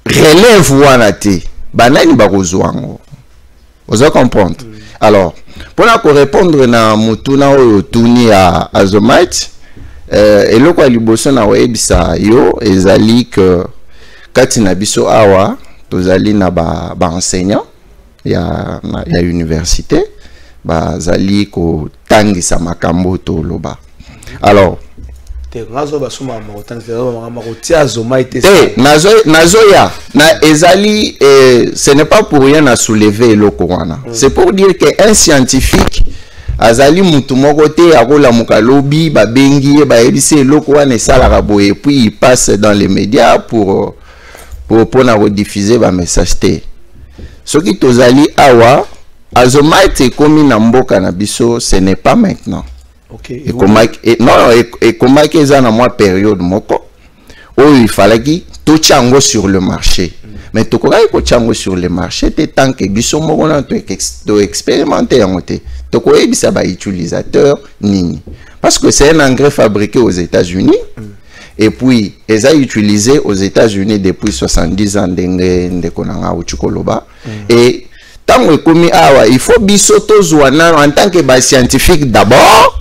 Speaker 6: relève wana te banani bakozwango oza comprendre. Alors pour répondre na mutuna oyo tuni ya Azomite eloko liboso na webisa yo ezali que kati na biso awa tozali na ba enseignant ya université bazali ko tangisa makambo to loba. Alors nazoya na ezali ce n'est pas pour rien à soulever le corona. C'est pour dire qu'un scientifique azali mutu moko te akola mukalobi babengi ba ebise eloko wana esalaka boye puis il passe dans les médias pour na rediffuser ba message te. Soki tozali awa Azomite komi na mboka na biso ce n'est pas maintenant.
Speaker 3: Okay.
Speaker 6: Et comment qu'ils ont moi période moko où il fallait que tout chango sur le marché. Mais tout quoi que chango sur le marché t'es tant que biso moko na to expérimenter en côté. Tout quoi bisa ba utilisateur nini. Parce que c'est un engrais fabriqué aux États-Unis et puis ils ont utilisé aux États-Unis depuis 70 ans de konanga ou chukoloba et tant que awa il faut biso tozwana en tant que ba scientifique d'abord.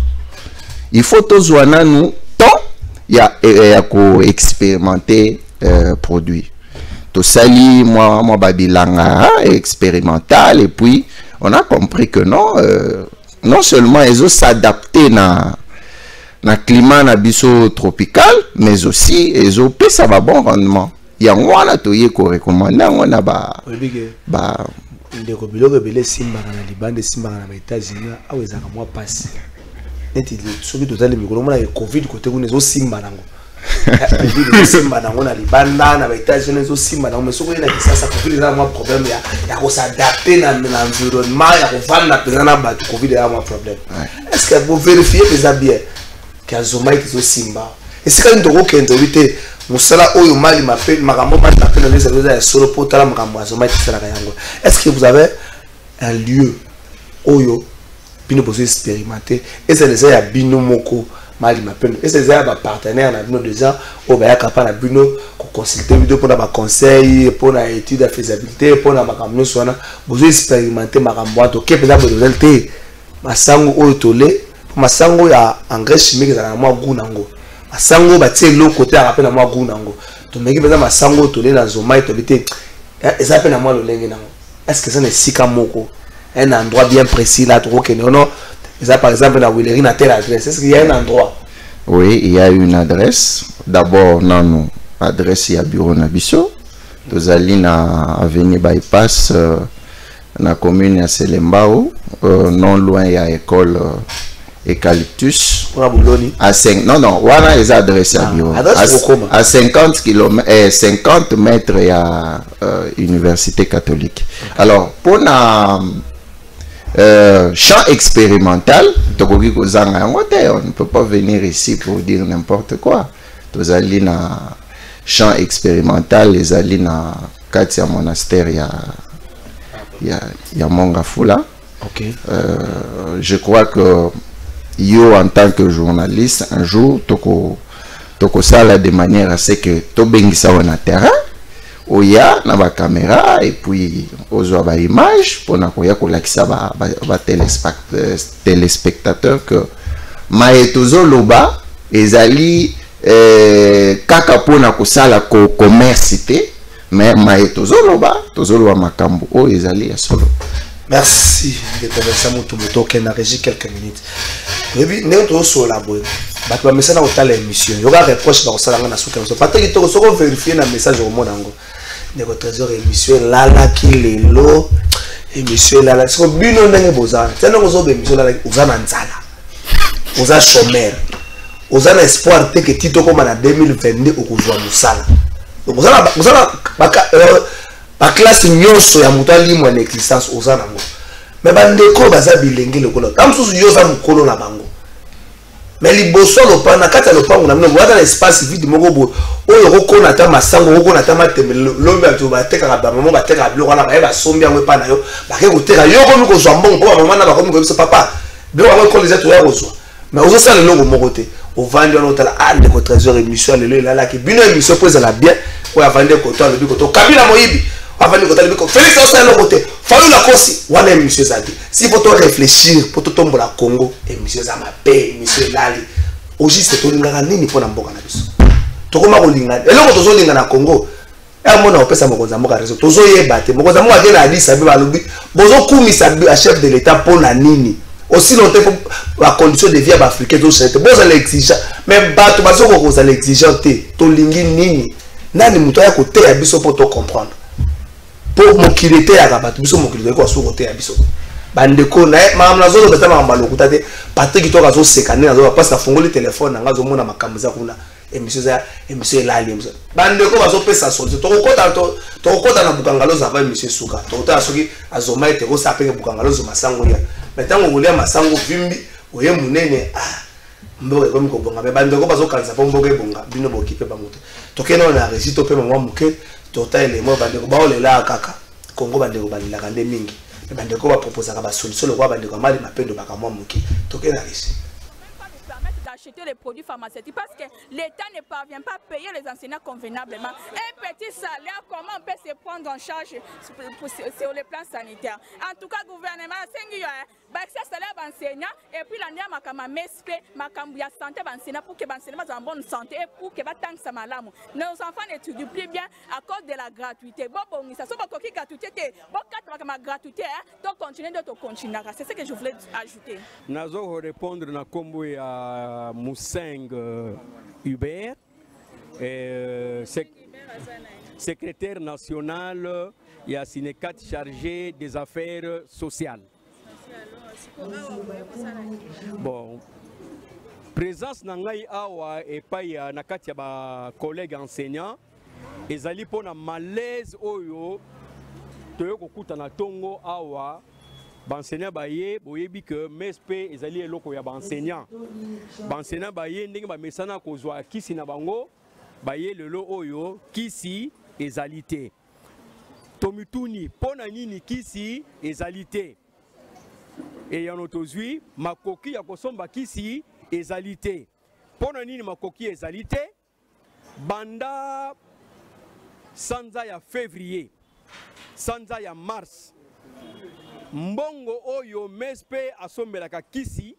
Speaker 6: Il faut tous nous temps il y a ko expérimenter produit to sali moi babilanga expérimental et puis on a compris que non non seulement ils ont s'adapter na climat na biso tropical mais aussi ils ont ça va bon rendement il y a on a to yeko recommander on a ba
Speaker 3: ndeko biloko belé simba na libande simba na États-Unis awezaka moi passe neti soki tozali mikolo mona covid côté kuna zo simba nango covid simba nango na libanda na États-Unis zo simba nango mais soko na kisasa covid na moi problème ya ko s'adapter na l'environnement ya ko vanda pena na ba covid ya moi problème. Est-ce que vous vérifiez déjà bien que Azomite zo simba et c'est quand ndoko kendo vite musala oyo mali mapel makambo mali mapel na les ya solo potala makambo Azomite sala yango. Est-ce que vous avez un lieu oyo bino poser expérimenter et c'est les ya bino moko mali mapendo et c'est ya ba partenaire na bino déjà o ba ya capable na bino ko consulter bino pour na ba conseil pour na étude de faisabilité pour na makambo sona poser expérimenter makambo to ke pesa besoin te masango oyo tolé masango ya engrais chimique za na mwa gu nango masango ba tie lo côté a rappel na mwa gu nango to meki pesa masango tolé na Azomite to bité eza pe na mwa lo lenge nango. Est-ce que ça ne sika moko un endroit bien précis là trop que non ça par exemple la Willery na telle adresse? Est-ce qu'il y a un endroit?
Speaker 6: Oui, il y a une adresse. D'abord non adresse ya bureau na biso tozali na avenue bypass na commune ya Selembao non loin ya école Eucalyptus à 5 non wana les adresses à bureau à 50 km 50 mètres ya université catholique. Alors pour na champ expérimental, on ne peut pas venir ici pour dire n'importe quoi. Tous allés dans champ expérimental, les allés dans Katia monastère, il y a Mongafula.
Speaker 3: Okay.
Speaker 6: Je crois que yo en tant que journaliste, un jour, tokosala de manière à ce que tobengisa on a terrain oya na ba caméra et puis ozwa ba image pona koya kolakisa ba téléspectateurs que maetozo loba ezali kaka pona kosala ko commerce te mais maetozo loba makambo o ezali ya solo.
Speaker 3: Merci de converser mon tomoto qui n'a régi quelques minutes. Et puis nous tous sur la boîte. Bah tu vas me faire dans l'émission. Il y aura reproche dans ça dans la souka. Parce que tu dois vérifier le message au monde ango. Nego trésor émission là qui les lo émission là c'est bino ndenge bozana. Tena kozo émission là uzana nzala. Uza chômeur. Uzana espoir te que tito comme en 2022 okuzwa musala. Donc uzana ba classe nyonso ya mutali mo na existence ozana ngo. Mais bandeko baza bilenge lokolo. Kamsusu yoza mukolo na bango. Mais liboso lopana kata lopango na mino wata na espace vide moko bo oyo kokona ta masango kokona ta mateme lombe atu bateka ba maman bateka biloko na ba sombi yango pa na yo ba ke koteka yo ko miko zwa mbongo po maman na ba ko miko biso papa biloko yango ko les atu ya kozwa mais ozo sala loko moko te o vandi on otala ande ko trésor émission lelo la ki bino émission pose la bien o avande ko to le biko to kabila moyibi avande ko to le biko Félix osala loko te falu la kosi wana émission zaki si faut to réfléchir pour to tombola Congo émission za ma paix émission lali au juste to lingaka nini pona mboka na biso to koma ko lingana eloko to zo lingana na Congo mona opesa mokonza mboka réseau to zo yeba te mokonza mboka ke na Addis Abeba lobi bozo kumisa a chef de l'état pona nini aussi longtemps la condition de vie africaine to c'est boza l'exigeant mais bato bazo ko koza l'exigeant te to lingi nini nani muto ya ko te ya biso pour to comprendre pour mokilité ya bato biso mokilité ko so ko te ya biso bandeko na mamna zo beta mamba lokuta te Patrick to kazo sekane nazo parce que fongoli téléphone nga zo mona makambo za kuna émission elali émission bandeko bazo pesa solution to kota na bukangalo za va émission suka to ta soki azoma ete ko sapeke bukangalo zo masango ya metango kulia masango vimbi oye munene mboke komi ko bonga me bandeko bazo kanza pomboke bonga bino bokipe bangote to kena na récito pe mwa muke to ta elemo bandeko ba olela kaka Congo bandeko balila kande mingi bandeko ba proposer ka ba solution lokwa bandeko mali mapendo bakamwa muke to kena récit
Speaker 8: d'acheter les produits pharmaceutiques parce que l'État ne parvient pas à payer les enseignants convenablement. Un petit salaire, comment on peut se prendre en charge sur le plan sanitaire? En tout cas, le gouvernement a un salaire d'enseignants et puis l'année ma santé d'enseignants pour que l'enseignant soit en bonne santé et pour que nos enfants n'étudient plus bien à cause de la gratuité. C'est ce que je voulais ajouter.
Speaker 9: Nazo répondre na kombo ya Mousseng Hubert, secrétaire national et à Sinecat chargé des affaires sociales. Bon, présence nangai awa et pas ya nakati ya ba collègues enseignants ezali pona malaise oyo toyo kokuta na tongo awa enseignant baye boyebi que mespe ezali eloko ya enseignant enseignant baye ndenge ba mesana kozwa kisi na bango baye lelo oyo kisi ezali te tomituni pona nini kisi ezali te et ya notozwi makoki ya kosomba kisi ezali te pona nini makoki ezali te banda sanza ya février sanza ya mars mbongo oyo mespe asombelaka kisi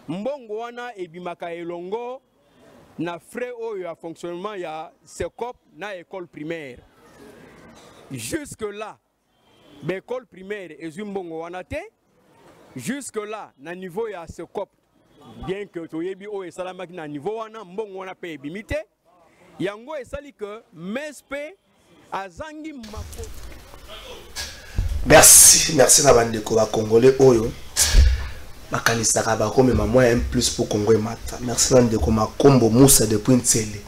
Speaker 9: mbongo wana ebimaka elongo na frais oyo ya fonctionnement ya SECOP na école primaire jusque là l'école primaire ezwi mbongo wana te jusque là na niveau ya SECOP bien que toyebi oyo esalamaki na niveau wana mbongo wana pe ebimi te yango esali que mespe azangi mako.
Speaker 3: Merci na bandeko ba congolais oyo makanisa ka ba comme maman un plus pour Congo mata. Merci na ndeko makombo Musa depuis Ntsele.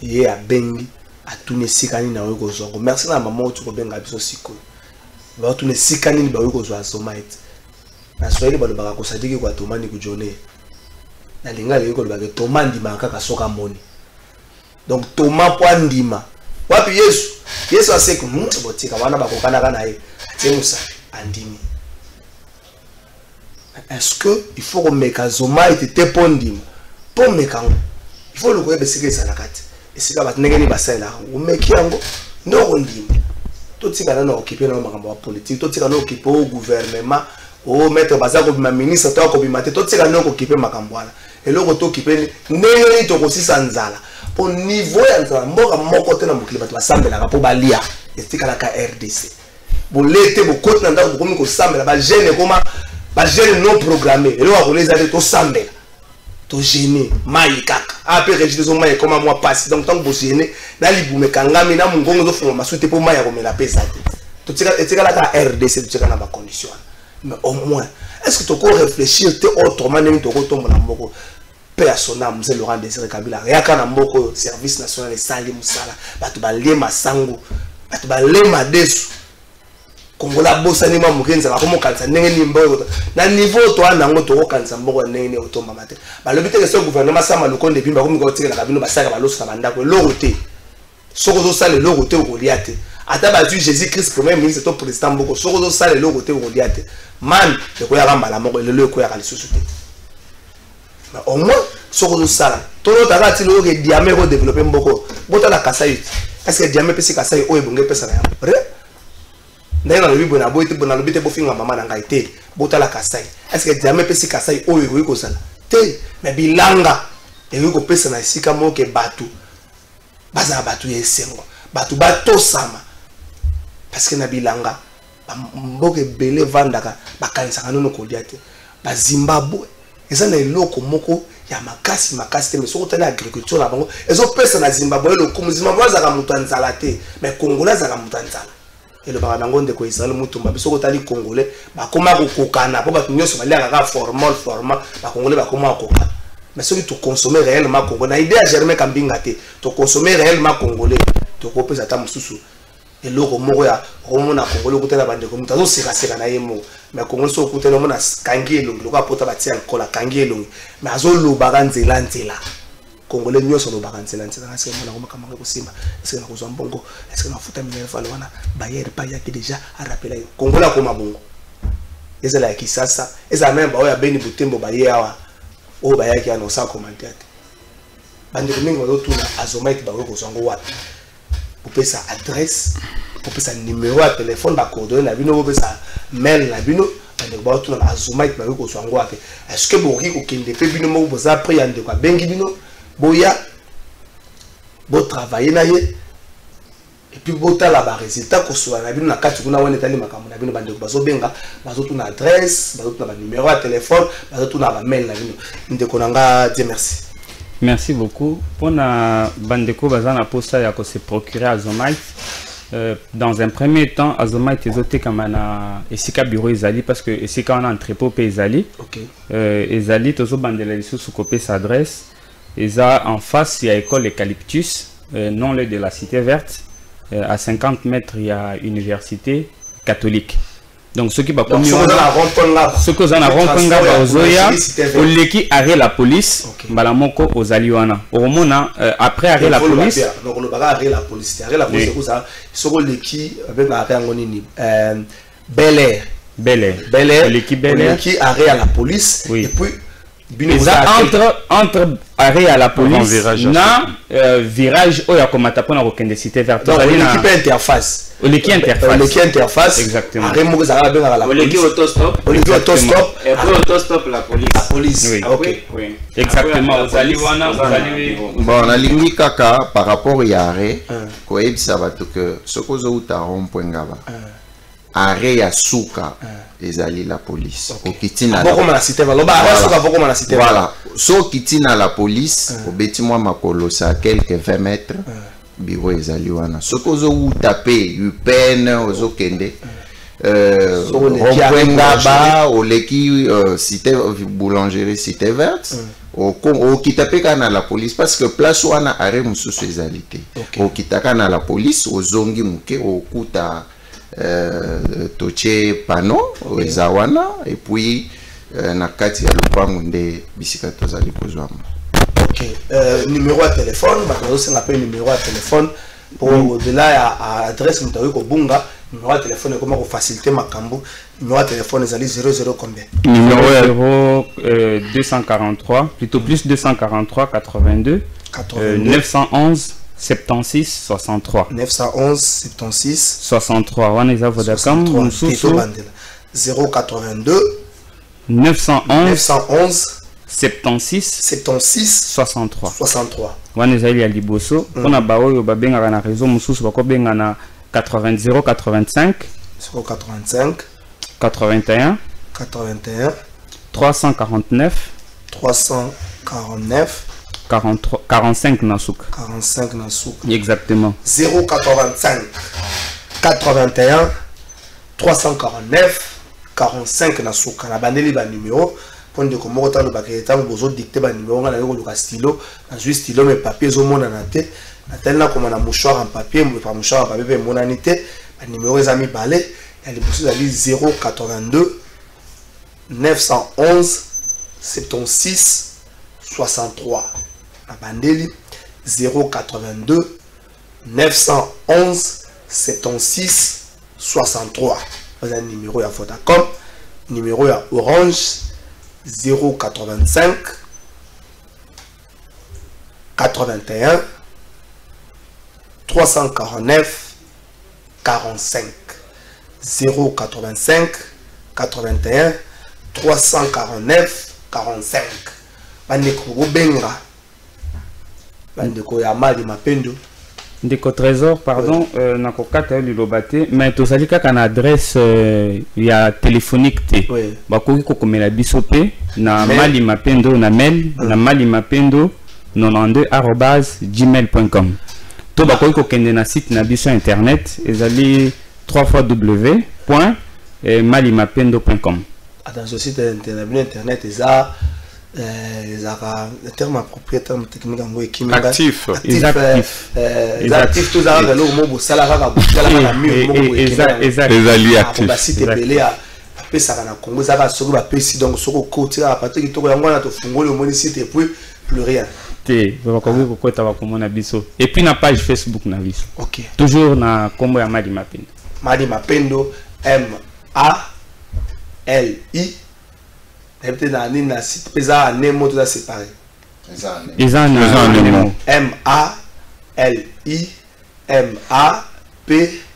Speaker 3: Ye abengi atune sikani na weko zongo. Merci na maman otu ko benga biso siko. Ba atune sikani ni ba weko zo asomaite. Na Swahili ba ba ko sadiki kwa tomani ku jone. Na lingala yeko ba ke tomandi makaka soka moni. Donc Thomas Poindima. Wapi Yesu aseku botika wana bakokana kana ye tsemusa andimi. Est-ce que il faut que meka zoma ite pondima pour mekango il faut le connaître ce que ça la carte et c'est là n'engeni basai là ou meki yango no ondima tout tika na occupé na makambo politique tout tika na occupé au gouvernement au mettre bazako ma ministre to ko bimate tout tika na occupé makambo wana et loko to occupé ndenge to ko sisa nzala pour niveau ya nzala mboka moko te na mokili bato basambela ka po balia tika la ka RDC bolete bokote na ndako bokomi ko sambela ba jeune koma ba jeune non programmé et loko les aller to sambela to gêner mai kaka après rejeter son mai comme moi passe donc tant que vous gêner na libume kangami na mungongo zo fuma masute po mai ya komela pesa to tika la ka RDC to tika na ba condition mais au moins est-ce que tu peux réfléchir te autrement même to ko tombo na mboko personnel monsieur Laurent Désiré Kabila ya kana mboko service national de sali musala batu ba lema sango batu ba lema desu kongola bosa ni mamu kenza ba komo kanza ndenge ni mboyo na niveau to ana ngo to ko kanza mboko ndenge ni otomba mate ba lobite ke so gouvernement sama lokonde bimba komi ko tikela kabino basaka ba loso banda ko lorote soko zo sale lorote ko liate ata ba tu Jésus Christ premier ministre to président mboko soko zo sale lorote ko liate man de ko ya ramba la moko le ko ya kali société mais au moins soko zo sala to lo taka ti lo ke diamé ko développer mboko bota la kasai est-ce que diamé pesi kasai o ebonge pesa na ya vrai ndena lobi bona boite bona lobite bo finga mama na ngai te bota la kasai est-ce que diamé pesi kasai o eko ko sala te mais bilanga eko ko pesa na sika mo ke batu baza batu yesengo batu bato sama parce que na bilanga mboke belé vandaka bakanisa kanono ko diate ba Zimbabwe eza na eloko moko ya makasi te mais soko tala agriculture na bango ezo pesa na Zimbabwe le Zimbabwe za ka mutanzala te mais Congolais za ka mutanzala et le barango de ko Israël mutumba biso ko tali Congolais ba koma ko kokana po ba tunyoso ba lia ka formal ba Congolais ba koma kokana mais celui to consommer réellement Congolais na idée à germer kambinga te to consommer réellement Congolais to ko pesa ta mususu et loko moko ya romona Congolais ko tala bande ko mutazo seka na yemo mais Congolais so ko tala mona kangi elongi loko apota ba tia alcool kangi elongi mais azo loba ka nzela Congolais nyoso lo bakanzela nzela ngase mona ko makamanga ko simba est-ce que na ko zwa mbongo est-ce que na futa minere falo wana bayer pa ya ki déjà a rappeler Congolais ko mabongo ezela ki sasa eza même ba oya beni butembo bayer awa o baya ki ano sa commentaire bande ko mingo lo tuna azomite ba ko zwa ngo wapi pour pesa adresse pour pesa numéro à téléphone ba coordonnées na bino pour pesa mail na bino bande ko tuna azomite ba ko zwa ngo wapi est-ce que boki ko kende pe bino mo boza après yande ko bengi bino boya bo travailler na ye et puis bota la ba résultat ko so na bino na kati kuna wone tali makambo na bino bande ko bazo benga bazo tuna adresse bazo tuna ba numéro à téléphone bazo tuna ba mail na bino ndeko nanga Dieu merci.
Speaker 4: Merci beaucoup. Pour na bandeko bazana posa ya ko se procurer Azomite. Dans un premier temps, Azomite ezote kamana esika bureau ezali parce que esika on a entrepôt pe ezali. OK. Ezali tozo bandela lisusu kopé sa adresse. Eza en face il y a école Eucalyptus, non le de la cité verte. À 50 mètres il y a université catholique. Donc ceux qui va comme ceux qui ont rencontré Baozoya, Oleki arrête la police, Balamoko aux Aliwana. Au moment après arrête la police.
Speaker 3: Donc le bagarre arrête la police. Arrête la police c'est ça. Ceux Oleki avec arrêt angoni Bel Air. Oleki Bel Air. Oleki arrête à la police. Et puis
Speaker 4: entre arrêt à la police na virage où il y a comme atapona rokende cité verte.
Speaker 3: Donc l'équipe interface.
Speaker 4: L'équipe
Speaker 3: interface.
Speaker 4: Exactement.
Speaker 3: Arrêt mo za ba benga la police.
Speaker 5: L'équipe autostop.
Speaker 3: L'équipe autostop.
Speaker 5: Et après autostop la police.
Speaker 3: La police.
Speaker 4: Oui.
Speaker 3: OK.
Speaker 4: Oui. Exactement.
Speaker 6: Bon, on a lingi kaka par rapport à arrêt. Ko ebisa bato que sokozo uta rond-point ngaba. Arrêt ya suka ezali la police. Okitina voilà. So kitina la police, obeti moi makolo sa quelques 20 mètres. Bureau ezali wana. Sokozo u taper UPN ozo kende. Rond-point ngaba oleki cité boulangerie cité verte. Okitape kana la police parce que place wana arrêt mususu ezali te. Okitaka na la police ozongi muke okuta toche pano ezawana et puis na kati ya lupango nde bisika tozali kozwama.
Speaker 3: OK. Numéro à téléphone, on appelle numéro à téléphone pour au-delà à adresse mutawi ko bunga, numéro à téléphone comment faciliter makambo. Numéro à téléphone ezali 00 combien?
Speaker 4: Numéro 243 plutôt plus 243 82 911 76 63
Speaker 3: 911 76
Speaker 4: 63 wana eza Vodacom mususu
Speaker 3: 082
Speaker 4: 911 76
Speaker 3: 63
Speaker 4: wana ezali ya liboso mpona baoyo babengaka na réseau mosusu bakobenga na 80 85 81 349 45 na suka exactement
Speaker 3: 085 81 349 45 na suka na bandeli ba numéro pour de comment tant le baquet tant bozo dicter ba numéro ngana yoko luka stylo na juste stylo mais papier zo mona na te na tellement comme na mouchoir en papier mais pas mouchoir en papier mais monanité ba numéro les amis balé il y a les bourses d'aller 082 911 76 63 na bandeli 082 911 76 63 vous avez un numéro à Vodacom, numéro à Orange 085 81 349 45 085 81 349 45 bandeko benga bandeko ya mali mapendo
Speaker 4: ndeko trésor pardon na kokata lilobate mais tozali kaka na adresse ya téléphonique te bakoki kokomela biso pe na mali mapendo na mail na mali mapendo 92@gmail.com to bakoki kokende na site na biso internet ezali www.malimapendo.com.
Speaker 3: Attention, site internet eza le terme approprié, terme technique en chimique.
Speaker 7: Actif.
Speaker 3: Actif tout ça le mot bosala kaka bosala na mieux mot
Speaker 7: ezali actif.
Speaker 3: Ba site belé a pesa na Congo ça va soko ba pesi donc soko côté à partir de to yango na to fungoli au site et puis plus rien.
Speaker 4: Te bakoki kokota bakomona biso et puis na page Facebook na biso.
Speaker 3: OK.
Speaker 4: Toujours na kombo ya Mali Mapendo.
Speaker 3: Mali Mapendo M-A-L-I. Et peut-être dans la site, pesa Nemo tout ça séparé.
Speaker 4: Nemo.
Speaker 3: M-A-L-I M-A-P-E-N-D-O.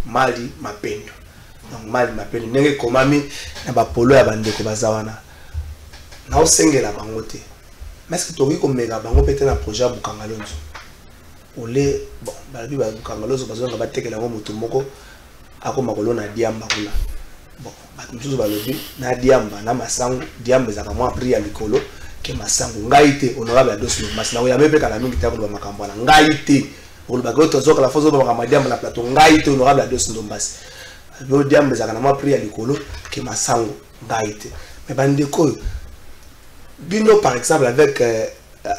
Speaker 3: Mali Mapendo. Donc Mali Mapendo. Nenge komami na ba polo ya bandeko bazawana. Na osengela bango te. Mais est-ce que tu as vu comme méga bango peut-être un projet à Bukangalonzo? Olé bon, balabi ba Bukangalonzo bazonga batekela ngo mutu moko akoma kolona diamba kula. Bon, batuzo balobi na diamba na masango diamba za kamwa prix ya likolo ke masango ngaite honorable adosi mas na oyame pe kala mingi ta ko ba makambo na ngaite pour ba goto zoka la fozo ba makambo diamba na plateau ngaite honorable adosi ndombasi. Bo diamba za kamwa prix ya likolo ke masango ngaite. Mais bandeko bino par exemple avec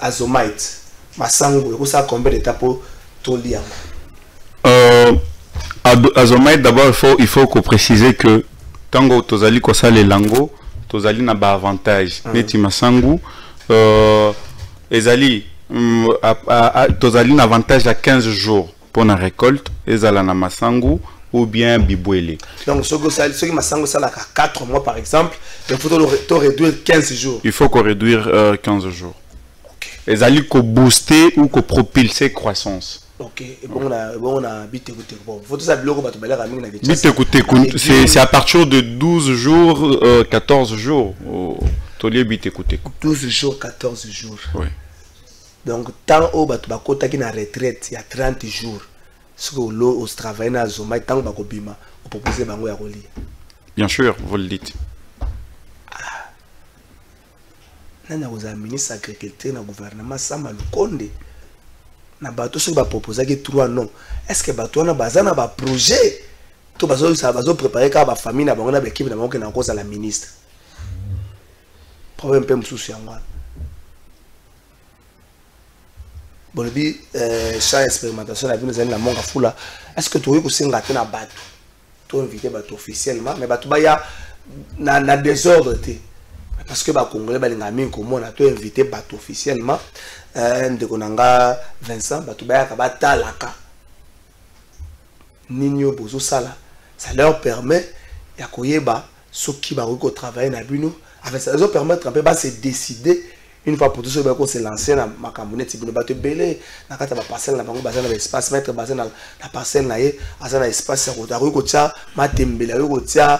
Speaker 3: Azomite masango ko ça combien d'étapes to liam
Speaker 7: Azomite d'abord il faut qu'on préciser que tango tozali ko ça les lango tozali na ba avantage neti masango ezali tozali na avantage à 15 jours pour la récolte ezala na masango ou bien bibwele.
Speaker 3: Donc ceux qui masango ça là 4 mois par exemple, il faut réduire 15 jours.
Speaker 7: Il faut qu'on réduire 15 jours. OK. Ezali ko booster ou ko propulser croissance.
Speaker 3: OK. Et bon on a bite écouter bon. Faut tout ça bloquer ba to balera mingi na vitesse.
Speaker 7: Bite écouter c'est à partir de 12 jours 14 jours tolier bite écouter.
Speaker 3: 12 jours 14 jours.
Speaker 7: Oui.
Speaker 3: Donc tant au ba to ba kota ki na retraite il y a 30 jours. Ce que l'eau au travail na Azomite tant ba ko bima on proposer bango ya roli.
Speaker 7: Bien sûr, vous le dites.
Speaker 3: Nana vous a ministre agriculture na gouvernement Samba Lukonde. Na bato ce ba proposer que 3 noms. Est-ce que bato na bazana ba projet to bazo ça bazo préparer ka ba famille na bango na équipe na bango na cause la ministre. Problème peu msusu yango. Bon le champ expérimentation la vie nous la monga fula. Est-ce que tu veux que c'est ngate na bato? Tu invité bato officiellement mais bato ba ya na désordre té. Parce que ba congolais ba linga mingi ko mona to invité bato officiellement ndeko nanga Vincent bato ba ya ka batalaka. Ninyo bozo sala. Ça leur permet ya koyeba ceux qui ba ko travailler na bino avec ça leur permettre un peu ba se décider une fois pour tous ceux qui se lancer dans ma camionnette bino bato belé na kata ba parcelle na bango bazana ba espace mettre bazana la parcelle na ye azana espace ya kota ko tia matembela ko tia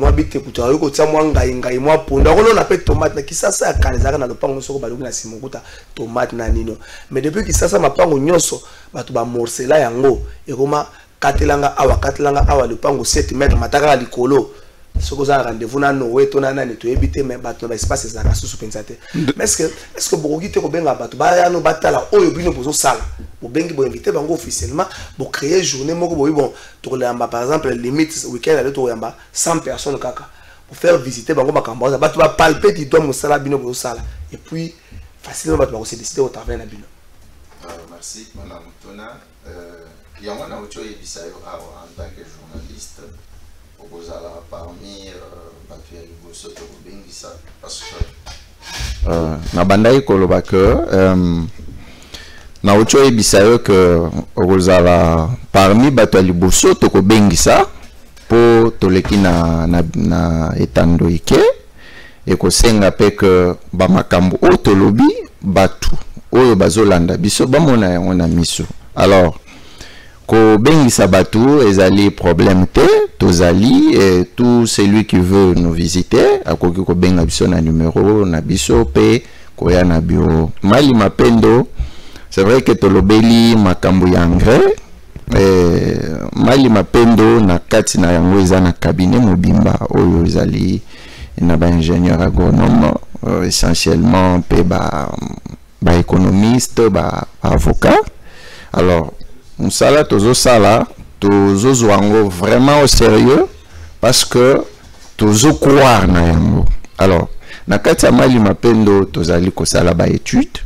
Speaker 3: moi bite kuta ko tia moi ngai moi ponda ko na pe tomate na kisasa ya kanezaka na lopango soko baluki na simokuta tomate na nino mais depuis kisasa mapango nyonso bato ba morcela yango ekoma katelanga awa lopango 7 mètres mataka likolo. Ce que vous avez rendez-vous dans Noé, tout na nani to éviter mais bato espace za kasu supensate. Mais est-ce que bokoki te ko benga bato ba ya no batala oyo bino bozo sala. Bo bengi bo inviter bango officiellement, bo créer journée moko bo bon to lamba par exemple limite week-end aller to yamba 100 personnes kaka. Pour faire visiter bango makambo za bato ba palper di domo sala bino bozo sala. Et puis facilement bato ba se décider au travail na bino.
Speaker 6: Merci madame Tona. Yango na ocho ebisayo en tant que journaliste. Parmi parce que na bandai koloba que na ocho ebisayo que okozala parmi bato liboso to ko bengisa po toleki na etando ike e ko senga pe que ba makambo o tolobi batu oyo bazolanda biso bamona yango na miso. Alors ko bengisa batu ezali problème te tozali et tout celui qui veut nous visiter akoki ko benga biso na numéro na biso pe ko ya na bureau Mali Mapendo. C'est vrai que tolobeli makambo ya engrais Mali Mapendo na kati na yango eza na cabinet mobimba oyo ezali na ba ingénieur agronome essentiellement pe ba économiste ba avocat. Alors Msala tozo sala tozo zwango vraiment au sérieux parce que tozo croire na yango. Alors na kati ya Mali Mapendo tozali ko sala ba étude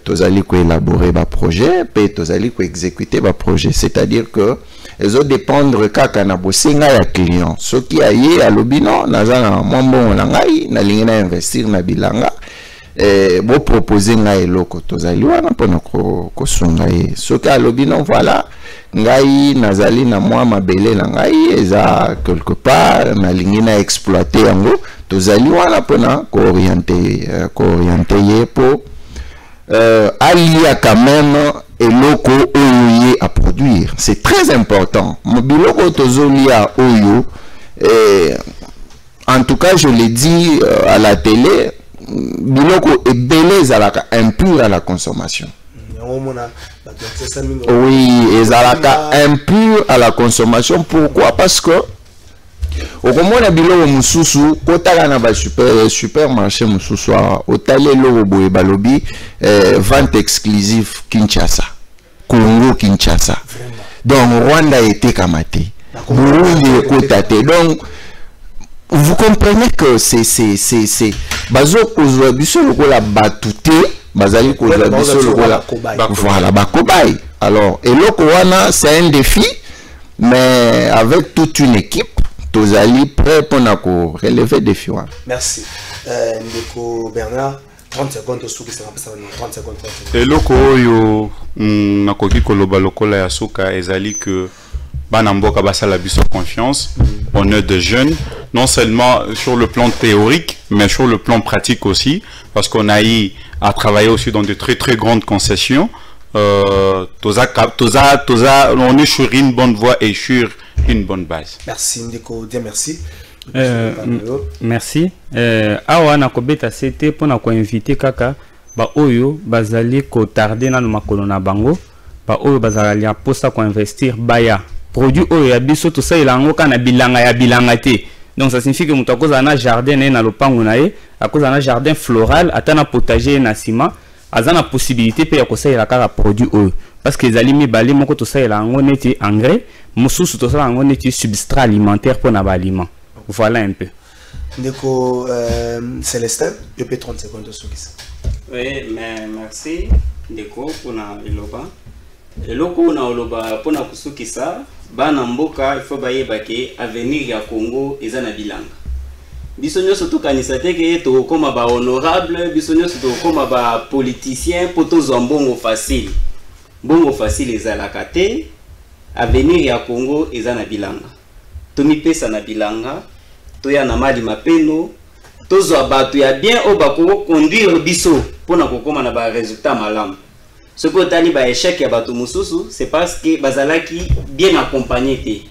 Speaker 6: tozali ko élaborer ba projet pe tozali ko exécuter ba projet, c'est-à-dire que ezo dépendre kaka na bosenga ya client soki aye alobino nazana mwambo na ngai na lingi na investir na bilanga bo proposer ngai eloko tozali wana pona ko sunga ye soki alobi non voilà ngai nazali na mwa mabele na ngai eza quelque part na lingi na exploiter yango tozali wana pona ko orienter ye po alia quand même eloko oyo à produire. C'est très important biloko tozolia oyo en tout cas je l'ai dit à la télé biloko ebele ezalaka impur à la consommation. Oui, ezalaka impur à la consommation. Pourquoi? Parce que au komona biloko mususu kotaka na ba supermarché mususu otale loko boye balobi vente exclusive Kinshasa, Congo Kinshasa. Donc Rwanda était kamate, Burundi ekotate. Donc vous comprenez que c'est bazo kozwa biso lokola batute bazali kozwa biso lokola voilà bakobai. Alors eloko wana c'est un défi mais avec toute une équipe tozali prêt pour ko relever défi wana.
Speaker 3: Merci Ndeko Bernard. 30 secondes suki ça va 30 secondes.
Speaker 7: Eloko oyo nakoki koloba lokola ya suka ezali que Banamboka basala biso confiance, on est des jeunes, non seulement sur le plan théorique, mais sur le plan pratique aussi, parce qu'on a eu à travailler aussi dans de très très grandes concessions. On est sur une bonne voie et sur une bonne base.
Speaker 3: Merci Ndeko, bien merci.
Speaker 4: Merci. Awa na kobeta c'était pour na ko inviter kaka ba oyo bazali ko tarder na makolo na bango, ba oyo bazali a posta ko investir baya. Produit oyo ya biso to ça ilango kana bilanga ya bilanga te. Donc ça signifie que mutu akoza na jardin na lopango na ye, akoza na jardin floral, atana potager na ciment, azana possibilité pe ya ko ça ilaka produit oyo. Parce que ezali mibali moko to ça ilango neti engrais, mususu to ça ilango neti substrat alimentaire pour na ba aliment. Voilà un peu.
Speaker 3: Ndeko Célestin, je peux 30 secondes de soucis.
Speaker 5: Oui, mais merci Ndeko pour na iloba. Eloko na oloba pour na kusukisa. Bana mboka il faut bayeba ke avenir ya Congo eza na bilanga. Biso nyonso tokanisa te ke to koma ba honorable, biso nyonso to koma ba politicien po tozwa mbongo facile. Mbongo facile ezalaka te. Avenir ya Congo eza na bilanga. Tomi pesa na bilanga, toya na Mali Mapendo, tozwa bato ya bien o bako conduire biso pona kokoma na ba résultat malam. Ce que tali ba échec ya bato mususu c'est parce que bazalaki bien accompagné te.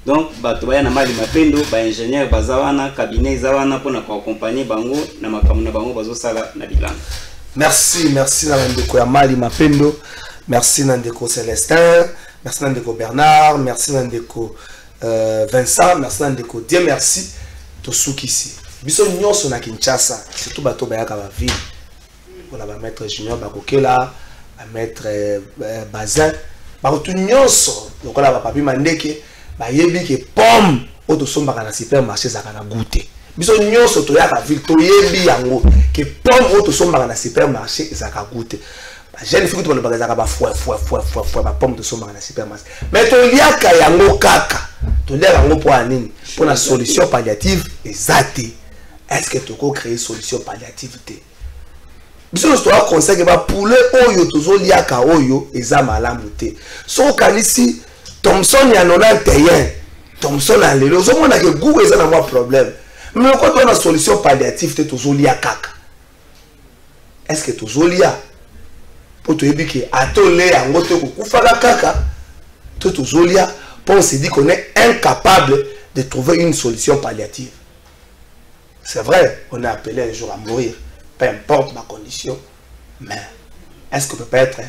Speaker 5: Donc bato baya na mali mapendo ba ingénieur bazawana cabinet zawana pona ko accompagner bango na makamu na bango bazo sala na bilan.
Speaker 3: Merci na ndeko ya mali mapendo. Merci na ndeko Célestin, merci na ndeko Bernard, merci na ndeko Vincent, merci na ndeko Dieu merci to sukisi. Biso nyonso na Kinshasa, surtout bato bayaka ba ville. On a ba maître Junior Bakokela, ba maître Bazin, ba to nyonso, lokola ba papi Mandeke, ba yebi ke pomme o to sombaka na supermarché za kana goûter. Biso nyonso to yaka ville to yebi yango ke pomme o to sombaka na supermarché za ka goûter. Jeune fille to le bagaza ba foi ba pomme de sombaka na supermarché. Mais to liaka yango kaka. To liaka yango po anini? Pour la solution palliative exacte. Est-ce que tu peux créer une solution palliative? Biso to a conseil que ba poulet oyo tozo liaka oyo eza malamu te. So kanisi Thomson ya 91, Thomson a lelo zo mona ke goût eza na moi problème. Mais quand on a solution palliative te tozo liaka kaka. Est-ce que tozo liaka pour te dire que atolé yango te kokufaka kaka to tozo liaka pour on se dit qu'on est incapable de trouver une solution palliative. C'est vrai, on est appelé un jour à mourir, peu importe ma condition, mais est-ce qu'on peut pas être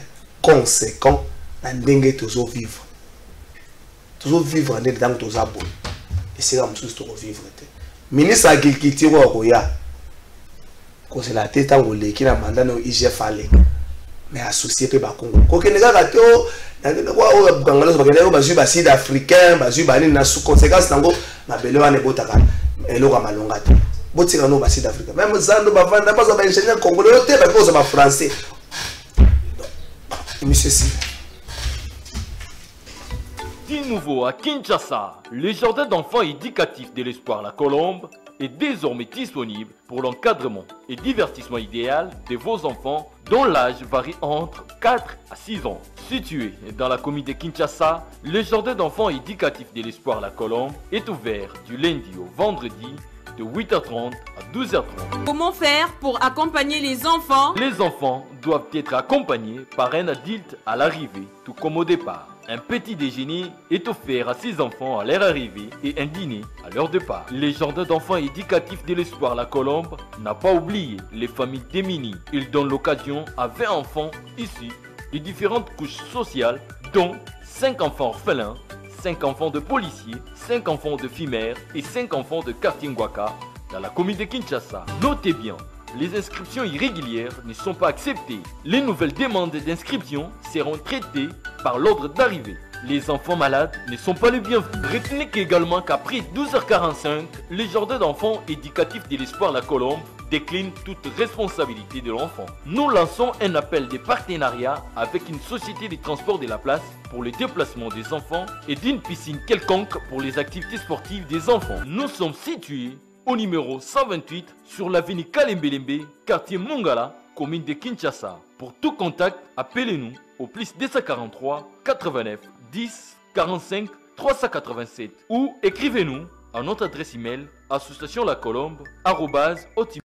Speaker 3: conséquent dans dengue toujours vivre? Toujours vivre en dedans toujours bon. Et c'est comme ça que tu vivre. Ministre de l'Agriculture au Roya, quand c'est la tête en Olé qui n'a mandat no IGF aller, mais associé pe Bakongo. Quand on est gâté au, on a Bangladesh, on a basu sud africain, basu bani na sous conséquence nango, ma belle on est botaka, et l'eau malongate. Botika no basi d'Afrique. Même Zando bavanda pas ba ingénieur congolais, te ba cause ba français. Monsieur Si.
Speaker 1: Dit nouveau à Kinshasa, le jardin d'enfants éducatif de l'Espoir La Colombe est désormais disponible pour l'encadrement et divertissement idéal de vos enfants dont l'âge varie entre 4 à 6 ans. Situé dans la commune de Kinshasa, le jardin d'enfants éducatif de l'Espoir La Colombe est ouvert du lundi au vendredi de 8h30 à 12h30.
Speaker 2: Comment faire pour accompagner les enfants?
Speaker 1: Les enfants doivent être accompagnés par un adulte à l'arrivée, tout comme au départ. Un petit déjeuner est offert à 6 enfants à leur arrivée et un dîner à leur départ. Les jardins d'enfants éducatifs de l'Espoir La Colombe n'a pas oublié les familles démunies. Ils donnent l'occasion à 20 enfants issus de différentes couches sociales, dont 5 enfants orphelins, 5 enfants de policiers, 5 enfants de FIMER et 5 enfants de quartier Ngwaka dans la commune de Kinshasa. Notez bien, les inscriptions irrégulières ne sont pas acceptées. Les nouvelles demandes d'inscription seront traitées par l'ordre d'arrivée. Les enfants malades ne sont pas les bienvenus. Retenez également qu'après 12h45, les jardins d'enfants éducatifs de l'Espoir La Colombe déclinent toute responsabilité de l'enfant. Nous lançons un appel de partenariat avec une société de transport de la place pour le déplacement des enfants et d'une piscine quelconque pour les activités sportives des enfants. Nous sommes situés au numéro 128 sur l'avenue Kalembelembe, quartier Mongala, commune de Kinshasa. Pour tout contact, appelez-nous au plus 243 89 10 45 387 ou écrivez-nous à notre adresse email associationlacolombe@hotmail.com.